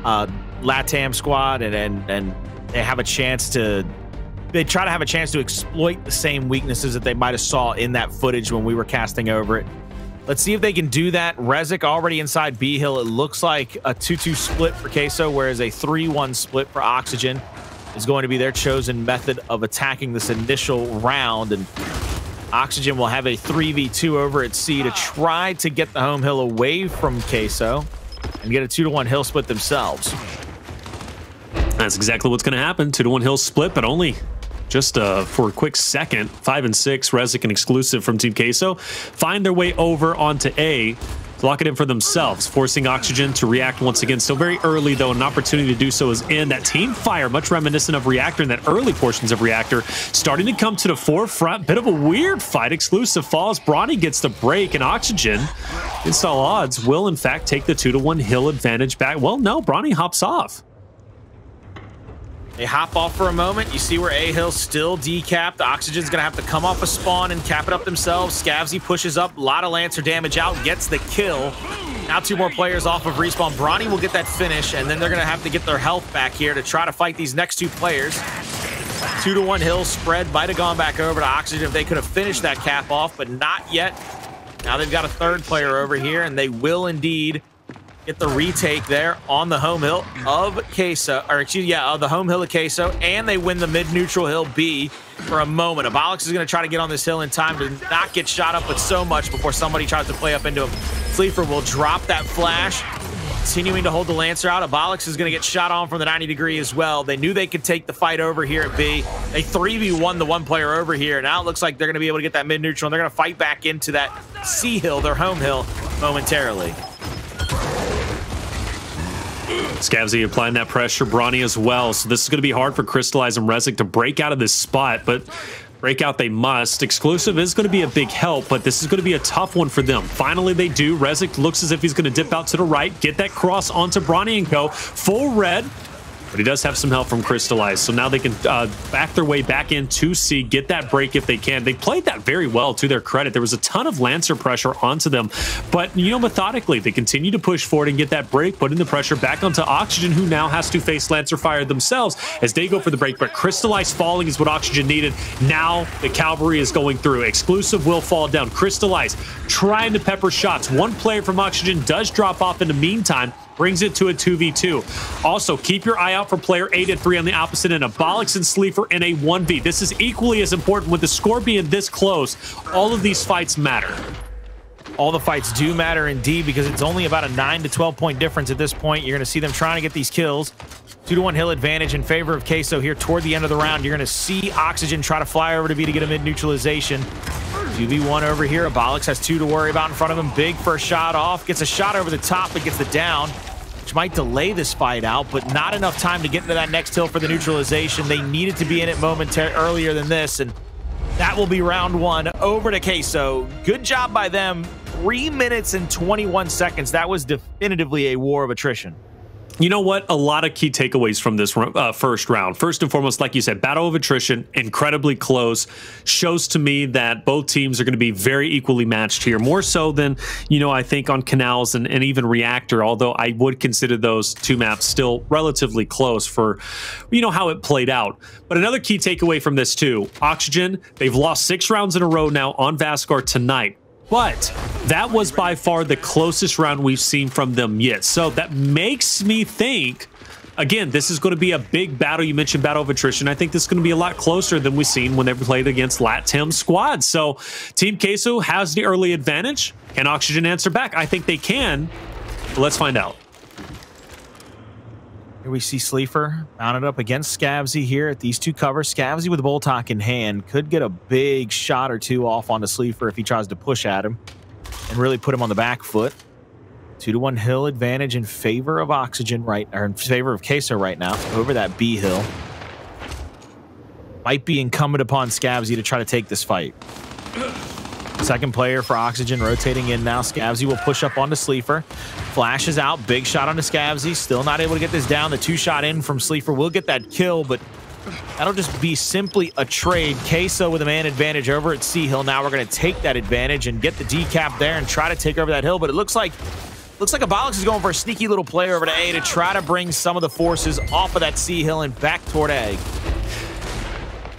Latam squad, and they have a chance to. They try to have a chance to exploit the same weaknesses that they might have saw in that footage when we were casting over it. Let's see if they can do that. ReziK already inside B Hill. It looks like a 2-2 split for Queso, whereas a 3-1 split for Oxygen is going to be their chosen method of attacking this initial round. And Oxygen will have a 3v2 over at C to try to get the home hill away from Queso and get a 2-1 hill split themselves. That's exactly what's going to happen. 2-1 hill split, but only just for a quick second. 5 and 6, ReziK and exclusive from Team Queso find their way over onto A, lock it in for themselves, forcing Oxygen to react once again. So very early, though, an opportunity to do so is in. That team fire, much reminiscent of Reactor in that early portions of Reactor, starting to come to the forefront. Bit of a weird fight. Exclusive falls. Bronny gets the break, and Oxygen, against all odds, will in fact take the 2-1 hill advantage back. Well, no, Bronny hops off. They hop off for a moment. You see where A Hill still decapped. Oxygen's going to have to come off a spawn and cap it up themselves. Scavzy pushes up. A lot of Lancer damage out. Gets the kill. Now 2 more players off of respawn. Bronny will get that finish, and then they're going to have to get their health back here to try to fight these next 2 players. 2-1 hill spread. Might have gone back over to Oxygen if they could have finished that cap off, but not yet. Now they've got a 3rd player over here, and they will indeed get the retake there on the home hill of Queso, or excuse me, yeah, the home hill of Queso, and they win the mid-neutral hill B for a moment. Abolics is going to try to get on this hill in time to not get shot up with so much before somebody tries to play up into him. Sleeafer will drop that flash, continuing to hold the Lancer out. Abolics is going to get shot on from the 90 degree as well. They knew they could take the fight over here at B. They 3v1 the 1 player over here. Now it looks like they're going to be able to get that mid-neutral, and they're going to fight back into that C hill, their home hill, momentarily. Scavzy applying that pressure, Bronny as well. So this is going to be hard for Cristalize and ReziK to break out of this spot, but break out they must. Exclusive is going to be a big help, but this is going to be a tough one for them. Finally, they do. ReziK looks as if he's going to dip out to the right, get that cross onto Bronny and go. Full red, but he does have some help from Cristalize. So now they can back their way back into C, get that break if they can. They played that very well, to their credit. There was a ton of Lancer pressure onto them, but, you know, methodically, they continue to push forward and get that break, putting the pressure back onto Oxygen, who now has to face Lancer fire themselves as they go for the break, but Cristalize falling is what Oxygen needed. Now the cavalry is going through. Exclusive will fall down. Cristalize trying to pepper shots. 1 player from Oxygen does drop off in the meantime, brings it to a 2v2. Also, keep your eye out for player 8-3 on the opposite end. Abolics and Sleeafer in a 1v. This is equally as important. With the score being this close, all of these fights matter. All the fights do matter indeed, because it's only about a 9 to 12 point difference at this point. You're going to see them trying to get these kills. 2-1 hill advantage in favor of Queso here toward the end of the round. You're going to see Oxygen try to fly over to B to get a mid-neutralization. 2v1 over here. Abolics has 2 to worry about in front of him. Big first shot off. Gets a shot over the top, but gets the down, which might delay this fight out, but not enough time to get into that next hill for the neutralization. They needed to be in it earlier than this, and That will be round one over to Queso. Good job by them. 3 minutes and 21 seconds. That was definitively a war of attrition. You know what? A lot of key takeaways from this first round. First and foremost, like you said, battle of attrition, incredibly close. Shows to me that both teams are going to be very equally matched here. More so than, you know, I think on Canals and even Reactor, although I would consider those two maps still relatively close for, you know, how it played out. But another key takeaway from this too, Oxygen, they've lost 6 rounds in a row now on Vasgar tonight. But that was by far the closest round we've seen from them yet. So that makes me think, again, this is going to be a big battle. You mentioned battle of attrition. I think this is going to be a lot closer than we've seen when they played against Latam squads. So Team Queso has the early advantage. Can Oxygen answer back? I think they can. But let's find out. Here we see Sleeafer mounted up against Scavzy here at these two covers. Scavzy with the Boltok in hand could get a big shot or two off onto Sleeafer if he tries to push at him and really put him on the back foot. 2-to-1 hill advantage in favor of Oxygen or in favor of Queso right now over that B hill. Might be incumbent upon Scavzy to try to take this fight. Second player for Oxygen rotating in now. Scavzy will push up onto Sleeafer. Flashes out. Big shot onto Scavzy. Still not able to get this down. The 2-shot in from Sleeafer will get that kill, but that'll just be simply a trade. Queso with a man advantage over at C hill. Now we're going to take that advantage and get the decap there and try to take over that hill, but it looks like Abolics is going for a sneaky little play over to A to try to bring some of the forces off of that C hill and back toward A.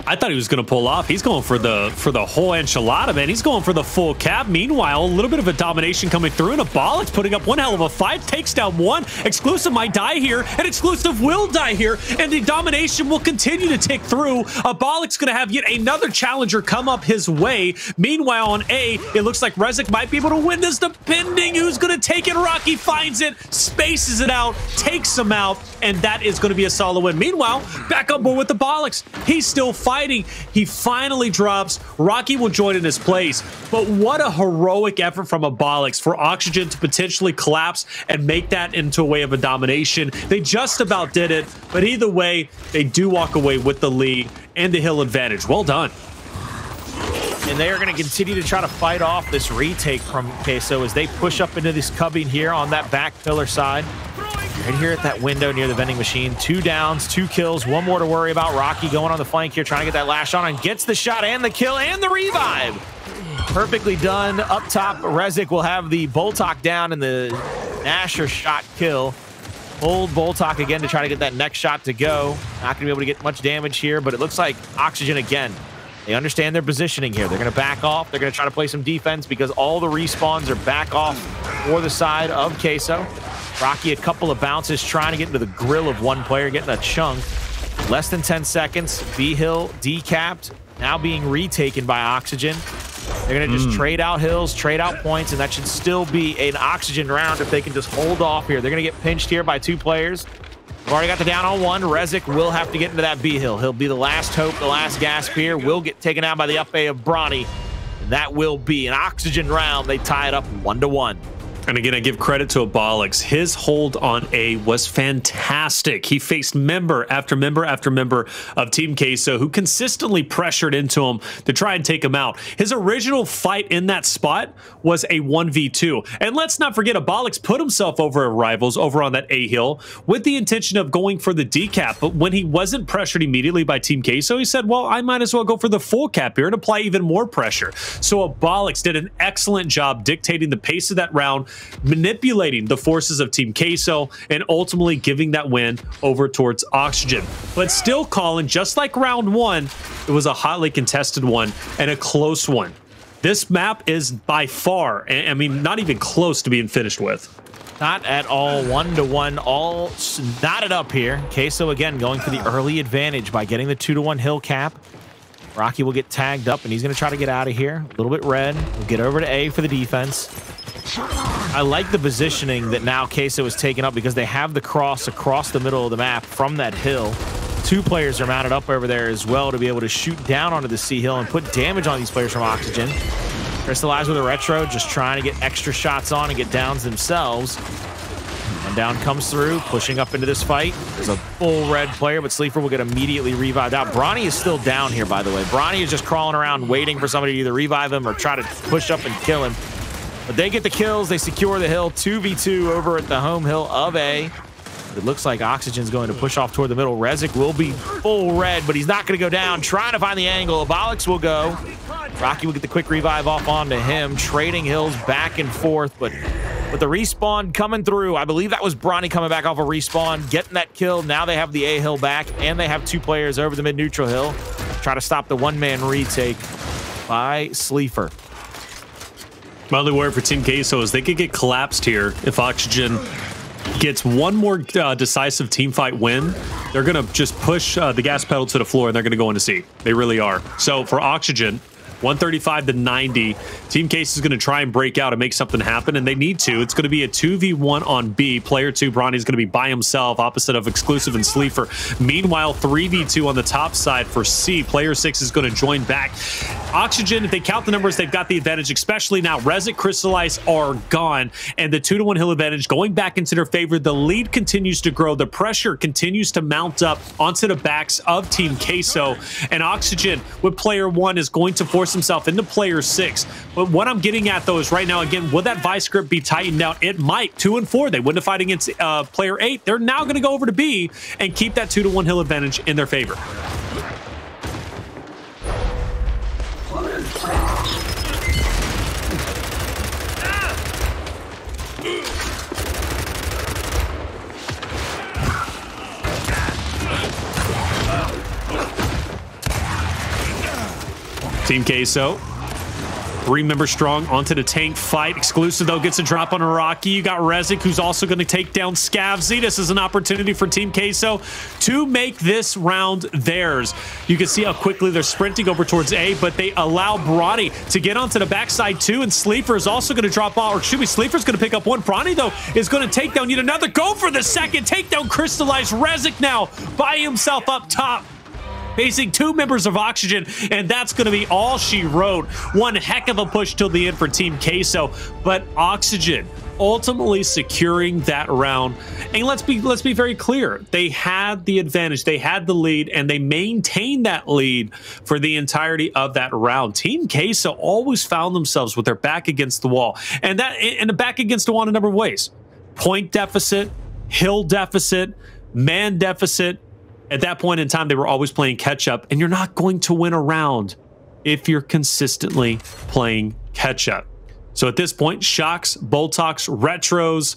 I thought he was going to pull off. He's going for the whole enchilada, man. He's going for the full cap. Meanwhile, a little bit of a domination coming through, and Abolics putting up one hell of a fight. Takes down one. Exclusive might die here, and Exclusive will die here, and the domination will continue to tick through. Abolics going to have yet another challenger come up his way. Meanwhile, on A, it looks like ReziK might be able to win this, depending who's going to take it. Rocky finds it, spaces it out, takes him out, and that is going to be a solid win. Meanwhile, back on board with Abolics. He's still fighting. He finally drops. Rocky will join in his place. But what a heroic effort from Abolics for Oxygen to potentially collapse and make that into a way of a domination. They just about did it, but either way, they do walk away with the lead and the hill advantage. Well done. And they are going to continue to try to fight off this retake from Queso as they push up into this cubbing here on that back pillar side. Right here at that window near the vending machine. 2 downs, 2 kills, 1 more to worry about. Rocky going on the flank here, trying to get that lash on, and gets the shot and the kill and the revive. Perfectly done. Up top, ReziK will have the Boltok down and the Nasher shot kill. Hold Boltok again to try to get that next shot to go. Not going to be able to get much damage here, but it looks like Oxygen again. They understand their positioning here. They're going to back off. They're going to try to play some defense because all the respawns are back off for the side of Queso. Rocky, a couple of bounces, trying to get into the grill of one player, getting a chunk. Less than 10 seconds. B-Hill decapped, now being retaken by Oxygen. They're going to just trade out hills, trade out points, and that should still be an Oxygen round if they can just hold off here. They're going to get pinched here by 2 players. We've already got the down on 1. ReziK will have to get into that B-Hill. He'll be the last hope, the last gasp here. Will get taken out by the up A of Bronny. And that will be an Oxygen round. They tie it up 1-1. And again, I give credit to Abolics. His hold on A was fantastic. He faced member after member after member of Team Queso who consistently pressured into him to try and take him out. His original fight in that spot was a 1v2. And let's not forget, Abolics put himself over rivals over on that A hill with the intention of going for the decap. But when he wasn't pressured immediately by Team Queso, he said, well, I might as well go for the full cap here and apply even more pressure. So Abolics did an excellent job dictating the pace of that round, manipulating the forces of Team Queso, and ultimately giving that win over towards Oxygen. But still, Colin, just like round 1, it was a hotly contested one and a close one. This map is by far, I mean, not even close to being finished with. Not at all. 1-1, all knotted up here. Queso again going for the early advantage by getting the 2-to-1 hill cap. Rocky will get tagged up, and he's going to try to get out of here. A little bit red. We'll get over to A for the defense. I like the positioning that now Queso is taking up because they have the cross across the middle of the map from that hill. 2 players are mounted up over there as well to be able to shoot down onto the C hill and put damage on these players from Oxygen. Cristalize with a retro, just trying to get extra shots on and get downs themselves. Rundown comes through, pushing up into this fight. There's a full red player, but Sleeafer will get immediately revived out. Bronny is still down here, by the way. Bronny is just crawling around waiting for somebody to either revive him or try to push up and kill him. But they get the kills. They secure the hill. 2v2 over at the home hill of A. It looks like Oxygen's going to push off toward the middle. ReziK will be full red, but he's not going to go down. Trying to find the angle. Abolics will go. Rocky will get the quick revive off onto him. Trading hills back and forth, but with the respawn coming through, I believe that was Bronny coming back off a respawn, getting that kill. Now they have the A hill back, and they have 2 players over the mid-neutral hill. Try to stop the one-man retake by Sleeafer. My only worry for Team Queso is they could get collapsed here if Oxygen gets one more decisive teamfight win. They're going to just push the gas pedal to the floor, and they're going to go into C. They really are. So for Oxygen, 135 to 90. Team Case is going to try and break out and make something happen, and they need to. It's going to be a 2v1 on B. Player 2, Bronny, is going to be by himself, opposite of Exclusive and Sleeafer. Meanwhile, 3v2 on the top side for C. Player 6 is going to join back. Oxygen, if they count the numbers, they've got the advantage, especially now. ReziK, Cristalize are gone, and the 2-to-1 hill advantage going back into their favor. The lead continues to grow. The pressure continues to mount up onto the backs of Team Queso, and Oxygen with player 1 is going to force himself into player 6. But what I'm getting at, though, is right now, again, will that vice grip be tightened down? It might. 2 and 4. They wouldn't have fight against player 8. They're now going to go over to B and keep that 2-to-1 hill advantage in their favor. Team Queso, 3 members strong onto the tank fight. Exclusive, though, gets a drop on a Rocky. You got ReziK, who's also going to take down Scavzy. This is an opportunity for Team Queso to make this round theirs. You can see how quickly they're sprinting over towards A, but they allow Bronny to get onto the backside, too, and Sleeafer is also going to drop off, or excuse me, Sleeafer's going to pick up one. Bronny, though, is going to take down yet another. Go for the second takedown. Cristalize. ReziK now by himself up top, facing 2 members of Oxygen, and that's going to be all she wrote. One heck of a push till the end for Team Queso, but Oxygen ultimately securing that round. And let's be very clear. They had the advantage, they had the lead, and they maintained that lead for the entirety of that round. Team Queso always found themselves with their back against the wall, and the back against the wall in a number of ways. Point deficit, hill deficit, man deficit. At that point in time, they were always playing catch-up, and you're not going to win a round if you're consistently playing catch-up. So at this point, shocks, Boltox, retros,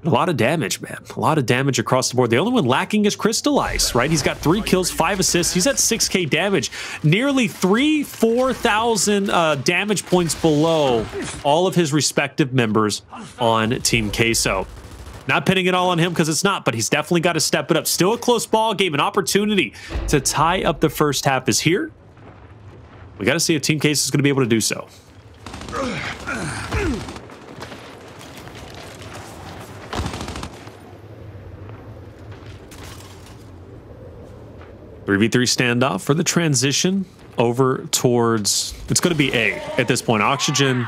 a lot of damage, man. A lot of damage across the board. The only one lacking is Cristalize, right? He's got 3 kills, 5 assists. He's at 6K damage. Nearly 4,000 damage points below all of his respective members on Team Queso. Not pinning it all on him because it's not, but he's definitely got to step it up. Still a close ball game. An opportunity to tie up the first half is here. We got to see if Team Queso is going to be able to do so. (3v3) standoff for the transition over towards, it's going to be A at this point. Oxygen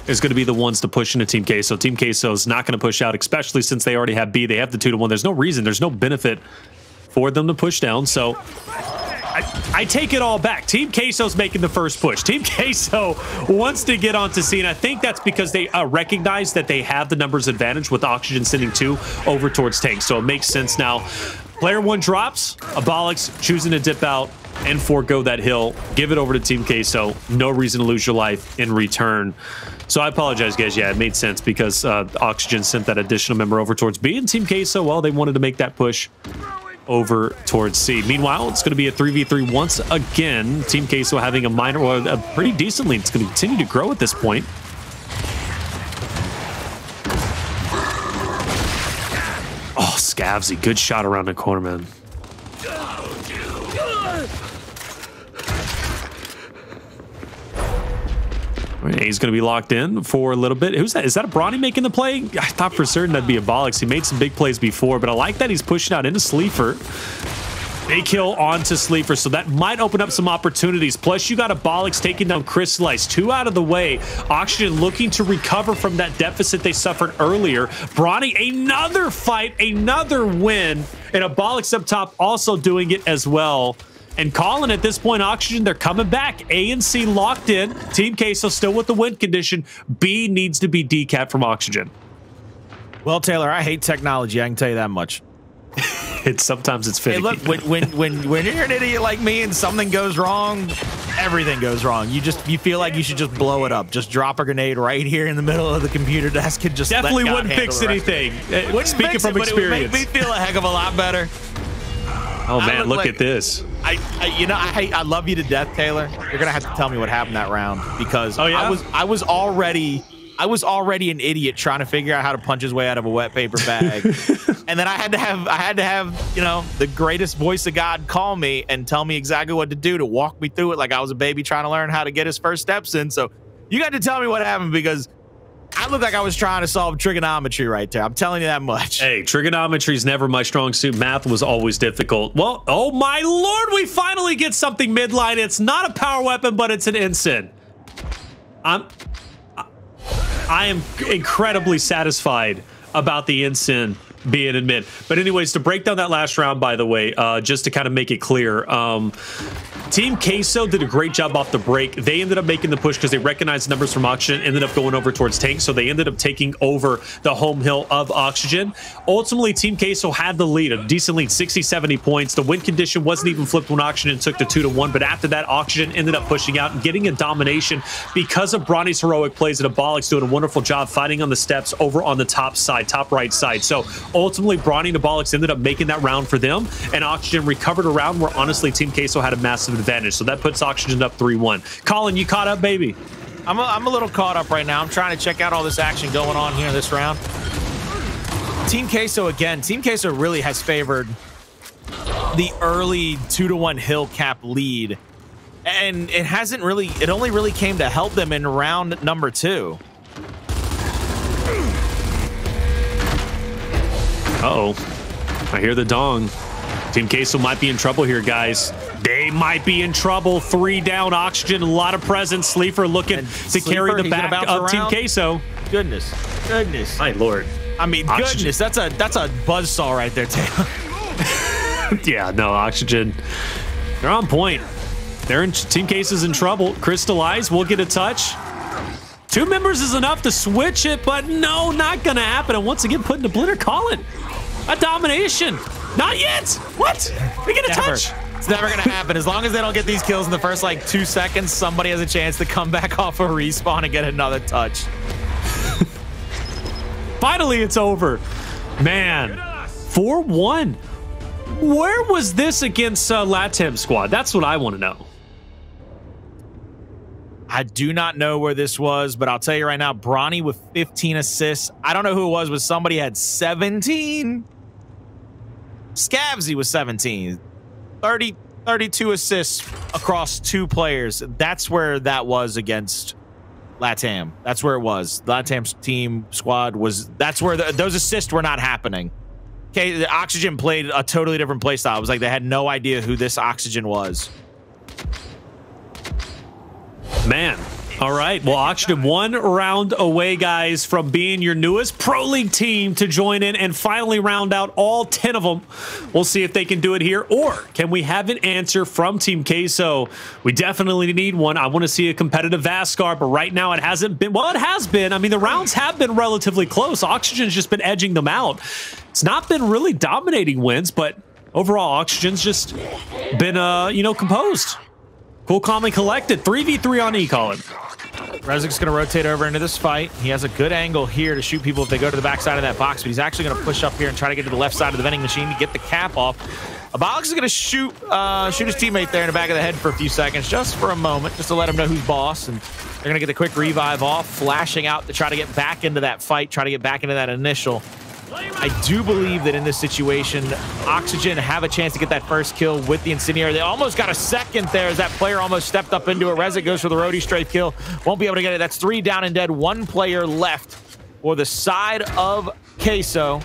is going to be the ones to push into Team Queso. Team Queso is not going to push out, especially since they already have B. They have the 2-to-1. There's no reason, there's no benefit for them to push down. So I take it all back. Team Queso's making the first push. Team Queso wants to get onto C, and I think that's because they recognize that they have the numbers advantage with Oxygen sending 2 over towards tank. So it makes sense now. Player 1 drops. Abolics choosing to dip out and forego that hill. Give it over to Team Queso. No reason to lose your life in return. So I apologize, guys. Yeah, it made sense because Oxygen sent that additional member over towards B, and Team Queso, well, they wanted to make that push over towards C. Meanwhile, it's going to be a 3v3 once again. Team Queso having a minor, or a pretty decent lead. It's going to continue to grow at this point. Oh, Scavzy, good shot around the corner, man. He's going to be locked in for a little bit. Who's that? Is that a Bronny making the play? I thought for certain that'd be Abolics. He made some big plays before, but I like that he's pushing out into Sleeafer. Big kill onto Sleeafer, so that might open up some opportunities. Plus, you got Abolics taking down Cristalize. 2 out of the way. Oxygen looking to recover from that deficit they suffered earlier. Bronny, another fight, another win. And Abolics up top also doing it as well. And Colin, at this point, Oxygen, they're coming back. A and C locked in. Team Queso still with the win condition. B needs to be decapped from Oxygen. Well, Taylor, I hate technology. I can tell you that much. Sometimes it's finicky. Hey, look, when you're an idiot like me and something goes wrong, everything goes wrong. You feel like you should just blow it up. Just drop a grenade right here in the middle of the computer desk and just definitely wouldn't fix anything. Speaking from experience, it would make me feel a heck of a lot better. Oh man, look at this. I love you to death, Taylor. You're gonna have to tell me what happened that round because I was already an idiot trying to figure out how to punch his way out of a wet paper bag. And then I had to have, you know, the greatest voice of God call me and tell me exactly what to do to walk me through it like I was a baby trying to learn how to get his first steps in. So you got to tell me what happened because I looked like I was trying to solve trigonometry right there. I'm telling you that much. Hey, trigonometry is never my strong suit. Math was always difficult. Well, oh my Lord, we finally get something midline. It's not a power weapon, but it's an ensign. I am incredibly satisfied about the ensign being in mid. But anyways, to break down that last round, by the way, just to kind of make it clear, Team Queso did a great job off the break. They ended up making the push because they recognized numbers from Oxygen, ended up going over towards Tank, so they ended up taking over the home hill of Oxygen. Ultimately, Team Queso had the lead, a decent lead, 60, 70 points. The win condition wasn't even flipped when Oxygen took the 2-1, but after that, Oxygen ended up pushing out and getting a domination because of Bronny's heroic plays, and Abolics doing a wonderful job fighting on the steps over on the top side, top right side. So ultimately, Bronny and Abolics ended up making that round for them, and Oxygen recovered a round where honestly Team Queso had a massive advantage. So that puts Oxygen up 3-1. Colin, you caught up, baby? I'm a little caught up right now. I'm trying to check out all this action going on here this round. Team Queso again. Team Queso really has favored the early 2-1 hill cap lead, and it hasn't really. It only really came to help them in round number 2. Uh-oh. I hear the dong. Team Queso might be in trouble here, guys. They might be in trouble. 3 down. Oxygen, a lot of presence. Sleeafer looking to carry the back of Team Queso. Goodness. My Lord. I mean, Oxygen. Goodness. That's a buzzsaw right there, Taylor. Yeah, no, Oxygen. They're on point. They're in Team Queso's in trouble. Cristalize will get a touch. 2 members is enough to switch it, but no, not gonna happen. And once again, putting the blitter. Colin, a domination. Not yet. What? We get a touch. It's never going to happen. As long as they don't get these kills in the first, like, 2 seconds, somebody has a chance to come back off a respawn and get another touch. Finally, it's over. Man, 4-1. Where was this against Latam squad? That's what I want to know. I do not know where this was, but I'll tell you right now, Bronny with 15 assists. I don't know who it was, but somebody had 17. Scavzy was 17. 32 assists across 2 players. That's where that was against Latam. That's where it was. Latam's team squad was. That's where those assists were not happening. Okay, the Oxygen played a totally different play style. It was like they had no idea who this Oxygen was. Man. All right. Well, Oxygen 1 round away, guys, from being your newest Pro League team to join in and finally round out all 10 of them. We'll see if they can do it here, or can we have an answer from Team Queso? We definitely need one. I want to see a competitive Vasgar, but right now it hasn't been. Well, it has been. I mean, the rounds have been relatively close. Oxygen's just been edging them out. It's not been really dominating wins, but overall, Oxygen's just been, you know, composed. Cool, calm, and collected. 3v3 on E, Colin. ReziK's going to rotate over into this fight. He has a good angle here to shoot people if they go to the backside of that box, but he's actually going to push up here and try to get to the left side of the vending machine to get the cap off. Abolics is going to shoot his teammate there in the back of the head for a few seconds, just for a moment, just to let him know who's boss. And they're going to get the quick revive off, flashing out to try to get back into that fight, try to get back into that initial. I do believe that in this situation, Oxygen have a chance to get that first kill with the Incendiary. They almost got a second there as that player almost stepped up into it. ReziK goes for the roadie strafe kill. Won't be able to get it. That's 3 down and dead. 1 player left for the side of Queso.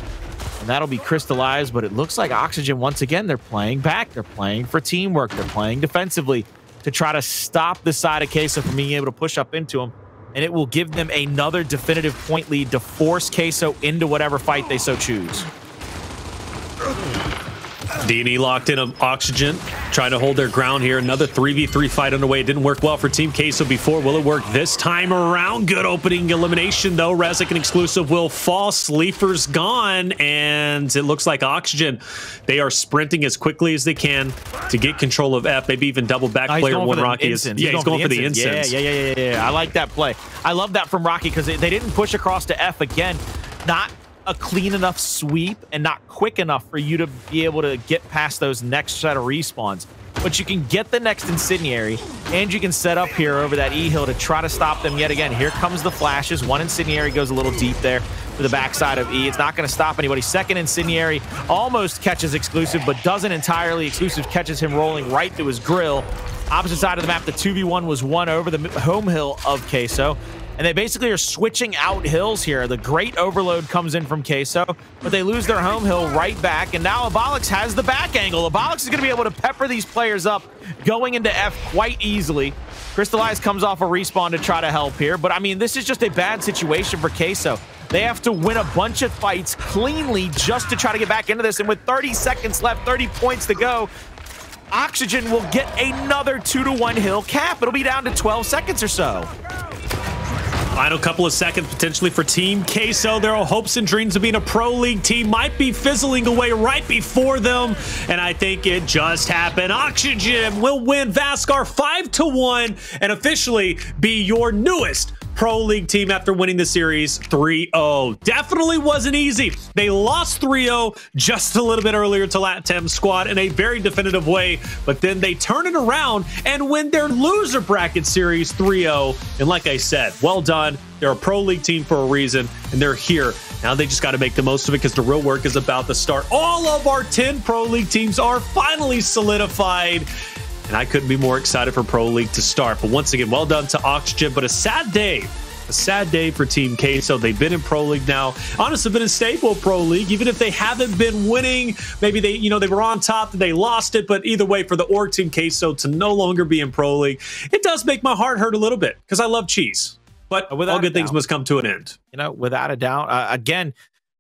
and that'll be Cristalize. But it looks like Oxygen, once again, they're playing back. They're playing for teamwork. They're playing defensively to try to stop the side of Queso from being able to push up into him. And it will give them another definitive point lead to force Queso into whatever fight they so choose. D&E locked in on Oxygen, trying to hold their ground here. Another 3v3 fight underway. It didn't work well for Team Queso before. Will it work this time around? Good opening elimination, though. ReziK and Exclusive will fall. Sleeafer's gone, and it looks like Oxygen, they are sprinting as quickly as they can to get control of F. Maybe even double back player when Rocky is. Yeah, he's going for the incense. Yeah. I like that play. I love that from Rocky because they didn't push across to F again. Not a clean enough sweep and not quick enough for you to be able to get past those next set of respawns. But you can get the next incendiary, and you can set up here over that E-hill to try to stop them yet again. Here comes the flashes. One incendiary goes a little deep there to the backside of E. It's not going to stop anybody. Second incendiary almost catches Exclusive, but doesn't entirely. Exclusive catches him rolling right through his grill. Opposite side of the map, the 2v1 was won over the home hill of Queso. And they basically are switching out hills here. The great overload comes in from Queso, but they lose their home hill right back. And now Abolics has the back angle. Abolics is going to be able to pepper these players up going into F quite easily. Cristalize comes off a respawn to try to help here. But, I mean, this is just a bad situation for Queso. They have to win a bunch of fights cleanly just to try to get back into this. And with 30 seconds left, 30 points to go, Oxygen will get another 2-to-1 hill cap. It'll be down to 12 seconds or so. Final couple of seconds potentially for Team Queso. Their hopes and dreams of being a pro league team might be fizzling away right before them, and I think it just happened. Oxygen will win Vasgar 5-1 and officially be your newest pro league team after winning the series 3-0. Definitely wasn't easy. They lost 3-0 just a little bit earlier to Latam squad in a very definitive way, but then they turn it around and win their loser bracket series 3-0. And like I said, well done. They're a pro league team for a reason, and they're here. Now they just got to make the most of it because the real work is about to start. All of our 10 pro league teams are finally solidified, and I couldn't be more excited for Pro League to start. But once again, well done to Oxygen, but a sad day for Team Queso. They've been in Pro League now. Honestly, been in stable Pro League, even if they haven't been winning. Maybe they were on top, they lost it, but either way, for the org Team Queso to no longer be in Pro League, it does make my heart hurt a little bit because I love cheese. But all good things must come to an end. You know, without a doubt. Again,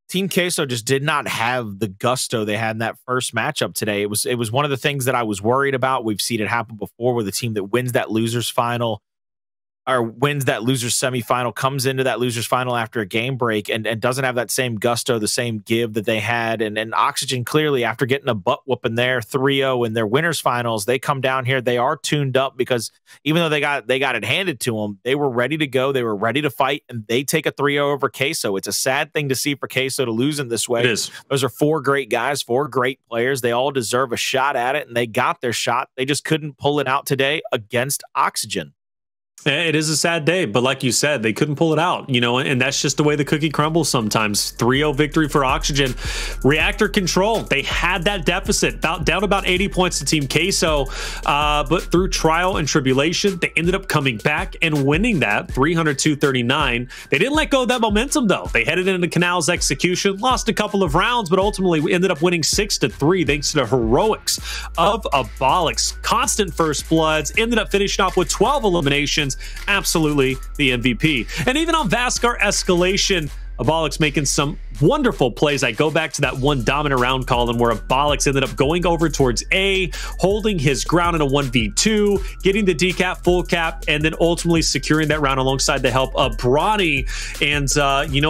Team Queso just did not have the gusto they had in that first matchup today. It was one of the things that I was worried about. We've seen it happen before with a team that wins that losers final or wins that losers semifinal, comes into that losers final after a game break and doesn't have that same gusto, the same give that they had. And Oxygen clearly, after getting a butt whooping there 3-0 in their winners finals, they come down here. They are tuned up because even though they got it handed to them, they were ready to go. They were ready to fight, and they take a 3-0 over Queso. It's a sad thing to see for Queso to lose in this way. It is. Those are 4 great guys, 4 great players. They all deserve a shot at it, and they got their shot. They just couldn't pull it out today against Oxygen. It is a sad day, but like you said, they couldn't pull it out, and that's just the way the cookie crumbles sometimes. 3-0 victory for Oxygen. Reactor Control, they had that deficit, down about 80 points to Team Queso, but through trial and tribulation, they ended up coming back and winning that 302-39. They didn't let go of that momentum, though. They headed into Canal's execution, lost a couple of rounds, but ultimately we ended up winning 6-3 thanks to the heroics of Abolics. Constant first bloods, ended up finishing off with 12 eliminations. Absolutely the MVP. And even on Vasgar Escalation, Abolics making some wonderful plays. I go back to that one dominant round column where Abolics ended up going over towards A, holding his ground in a 1v2, getting the decap, full cap, and then ultimately securing that round alongside the help of Bronny. And,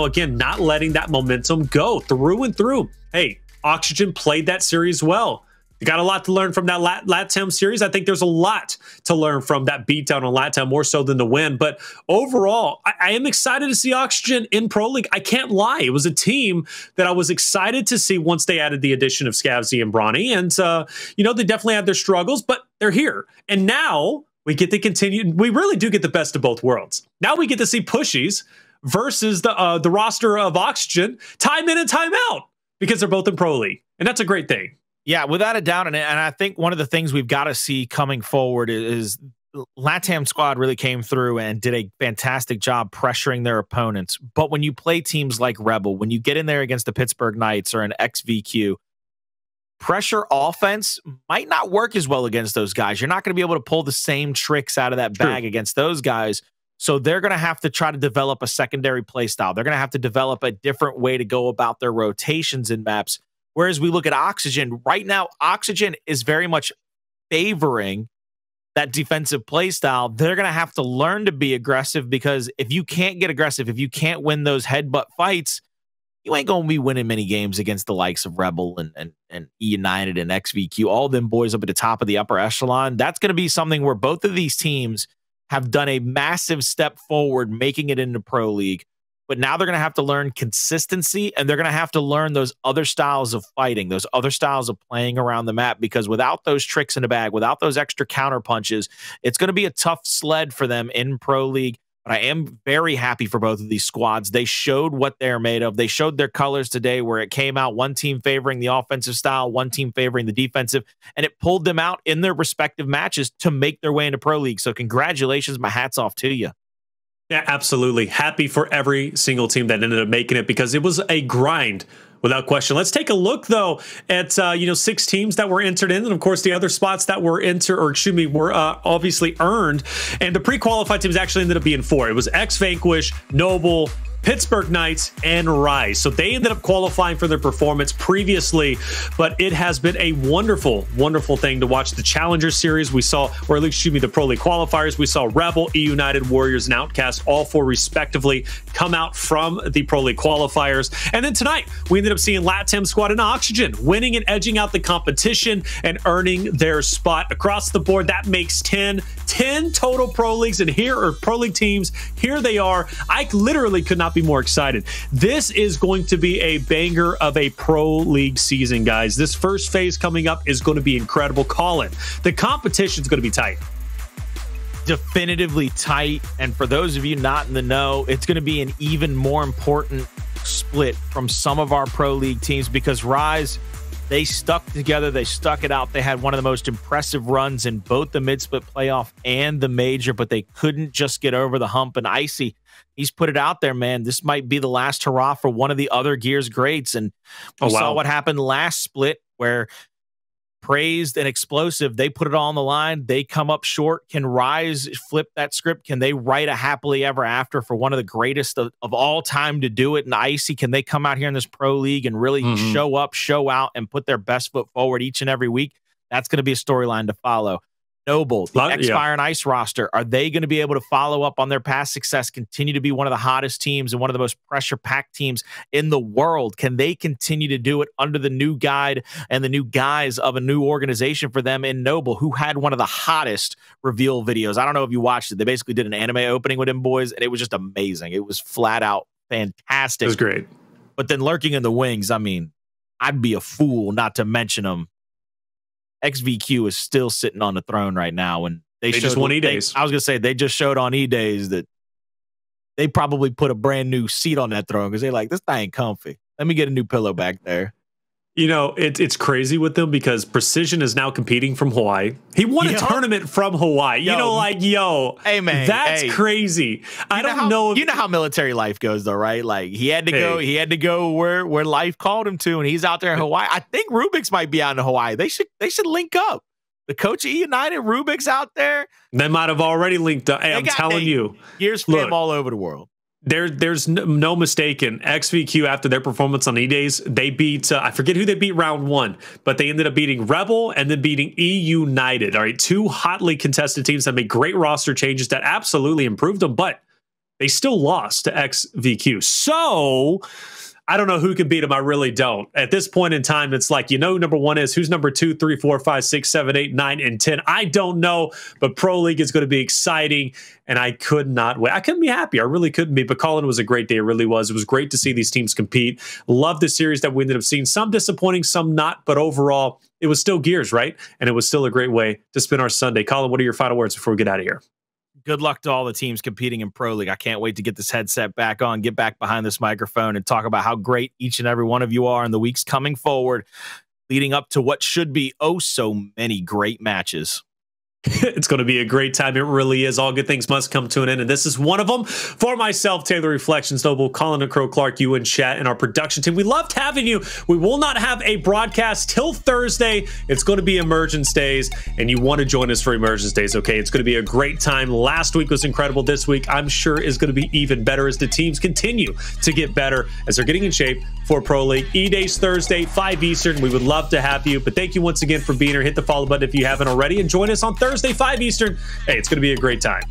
again, not letting that momentum go through and through. Hey, Oxygen played that series well. You got a lot to learn from that Latam series. I think there's a lot to learn from that beatdown on Latam, more so than the win. But overall, I am excited to see Oxygen in Pro League. I can't lie. It was a team that I was excited to see once they added the addition of Scavzy and Bronny. And, they definitely had their struggles, but they're here. And now we get to continue. We really do get the best of both worlds. Now we get to see Pushies versus the roster of Oxygen time in and time out because they're both in Pro League. And that's a great thing. Yeah, without a doubt. And I think one of the things we've got to see coming forward is Latam squad really came through and did a fantastic job pressuring their opponents. But when you play teams like Rebel, when you get in there against the Pittsburgh Knights or an XVQ, pressure offense might not work as well against those guys. You're not going to be able to pull the same tricks out of that bag against those guys. So they're going to have to try to develop a secondary play style. They're going to have to develop a different way to go about their rotations in maps. Whereas we look at Oxygen, right now, Oxygen is very much favoring that defensive play style. They're going to have to learn to be aggressive, because if you can't get aggressive, if you can't win those headbutt fights, you ain't going to be winning many games against the likes of Rebel and E United and XVQ, all them boys up at the top of the upper echelon. That's going to be something where both of these teams have done a massive step forward, making it into Pro League. But now they're going to have to learn consistency, and they're going to have to learn those other styles of fighting, those other styles of playing around the map, because without those tricks in the bag, without those extra counter punches, it's going to be a tough sled for them in Pro League. But I am very happy for both of these squads. They showed what they're made of. They showed their colors today, where it came out one team favoring the offensive style, one team favoring the defensive, and it pulled them out in their respective matches to make their way into Pro League. So congratulations, my hat's off to you. Yeah, absolutely. Happy for every single team that ended up making it, because it was a grind without question. Let's take a look, though, at 6 teams that were entered in, and of course the other spots that were were obviously earned. And the pre-qualified teams actually ended up being 4. It was Vanquish, Noble, Pittsburgh Knights, and Rise. So they ended up qualifying for their performance previously, but it has been a wonderful, wonderful thing to watch the Challenger Series. We saw, or at least, excuse me, the Pro League qualifiers. We saw Rebel, E United, Warriors, and Outcast, all 4 respectively, come out from the Pro League qualifiers. And then tonight, we ended up seeing Latam Squad and Oxygen winning and edging out the competition and earning their spot across the board. That makes 10 total Pro Leagues, and here are Pro League teams. Here they are. I literally could not be more excited. This is going to be a banger of a Pro League season, guys. This first phase coming up is going to be incredible. Colin, the competition is going to be tight. Definitively tight. And for those of you not in the know, it's going to be an even more important split from some of our Pro League teams, because Rise, they stuck together. They stuck it out. They had one of the most impressive runs in both the mid-split playoff and the major, but they couldn't just get over the hump. And Icy, he's put it out there, man. This might be the last hurrah for one of the other Gears greats. And we saw what happened last split, where Praised and Explosive, they put it all on the line. They come up short. Can Rise flip that script? Can they write a happily ever after for one of the greatest of all time to do it? And Icy, can they come out here in this Pro League and really show up, show out, and put their best foot forward each and every week? That's going to be a storyline to follow. Noble, the X-Fire and Ice roster, are they going to be able to follow up on their past success, continue to be one of the hottest teams and one of the most pressure-packed teams in the world? Can they continue to do it under the new guide and the new guise of a new organization for them in Noble, who had one of the hottest reveal videos? I don't know if you watched it. They basically did an anime opening with them boys, and it was just amazing. It was flat out fantastic. It was great. But then lurking in the wings, I mean, I'd be a fool not to mention them. XVQ is still sitting on the throne right now, and they just won E-Days. I was gonna say they just showed on E-Days that they probably put a brand new seat on that throne, because they're like, this thing ain't comfy. Let me get a new pillow back there. You know, it's crazy with them, because Precision is now competing from Hawaii. He won a tournament from Hawaii. Hey man, that's crazy. I don't know. You know how military life goes, though, right? Like he had to go. He had to go where life called him to, and he's out there in Hawaii. I think Rubik's might be out in Hawaii. They should link up. The coach of United, Rubik's out there. They might have already linked up. Hey, I'm telling you, here's fam all over the world. There's no mistaking. XVQ, after their performance on E-Days, they beat, I forget who they beat round 1, but they ended up beating Rebel and then beating E United. All right, 2 hotly contested teams that made great roster changes that absolutely improved them, but they still lost to XVQ. So I don't know who can beat them. I really don't. At this point in time, it's like, number 1 is. Who's number 2, 3, 4, 5, 6, 7, 8, 9, and 10? I don't know, but Pro League is going to be exciting, and I could not wait. I couldn't be happy. I really couldn't be. But Colin, it was a great day. It really was. It was great to see these teams compete. Love the series that we ended up seeing. Some disappointing, some not, but overall, it was still Gears, right? And it was still a great way to spend our Sunday. Colin, what are your final words before we get out of here? Good luck to all the teams competing in Pro League. I can't wait to get this headset back on, get back behind this microphone, and talk about how great each and every one of you are in the weeks coming forward, leading up to what should be oh so many great matches. It's going to be a great time. It really is. All good things must come to an end, and this is one of them. For myself, Taylor Reflections, Noble, Colin and Crow Clark, you and chat, and our production team. We loved having you. We will not have a broadcast till Thursday. It's going to be Emergence Days, and you want to join us for Emergence Days, okay? It's going to be a great time. Last week was incredible. This week, I'm sure, is going to be even better as the teams continue to get better as they're getting in shape for Pro League. E-Days Thursday, 5 Eastern. We would love to have you, but thank you once again for being here. Hit the follow button if you haven't already, and join us on Thursday, 5 Eastern. Hey, it's going to be a great time.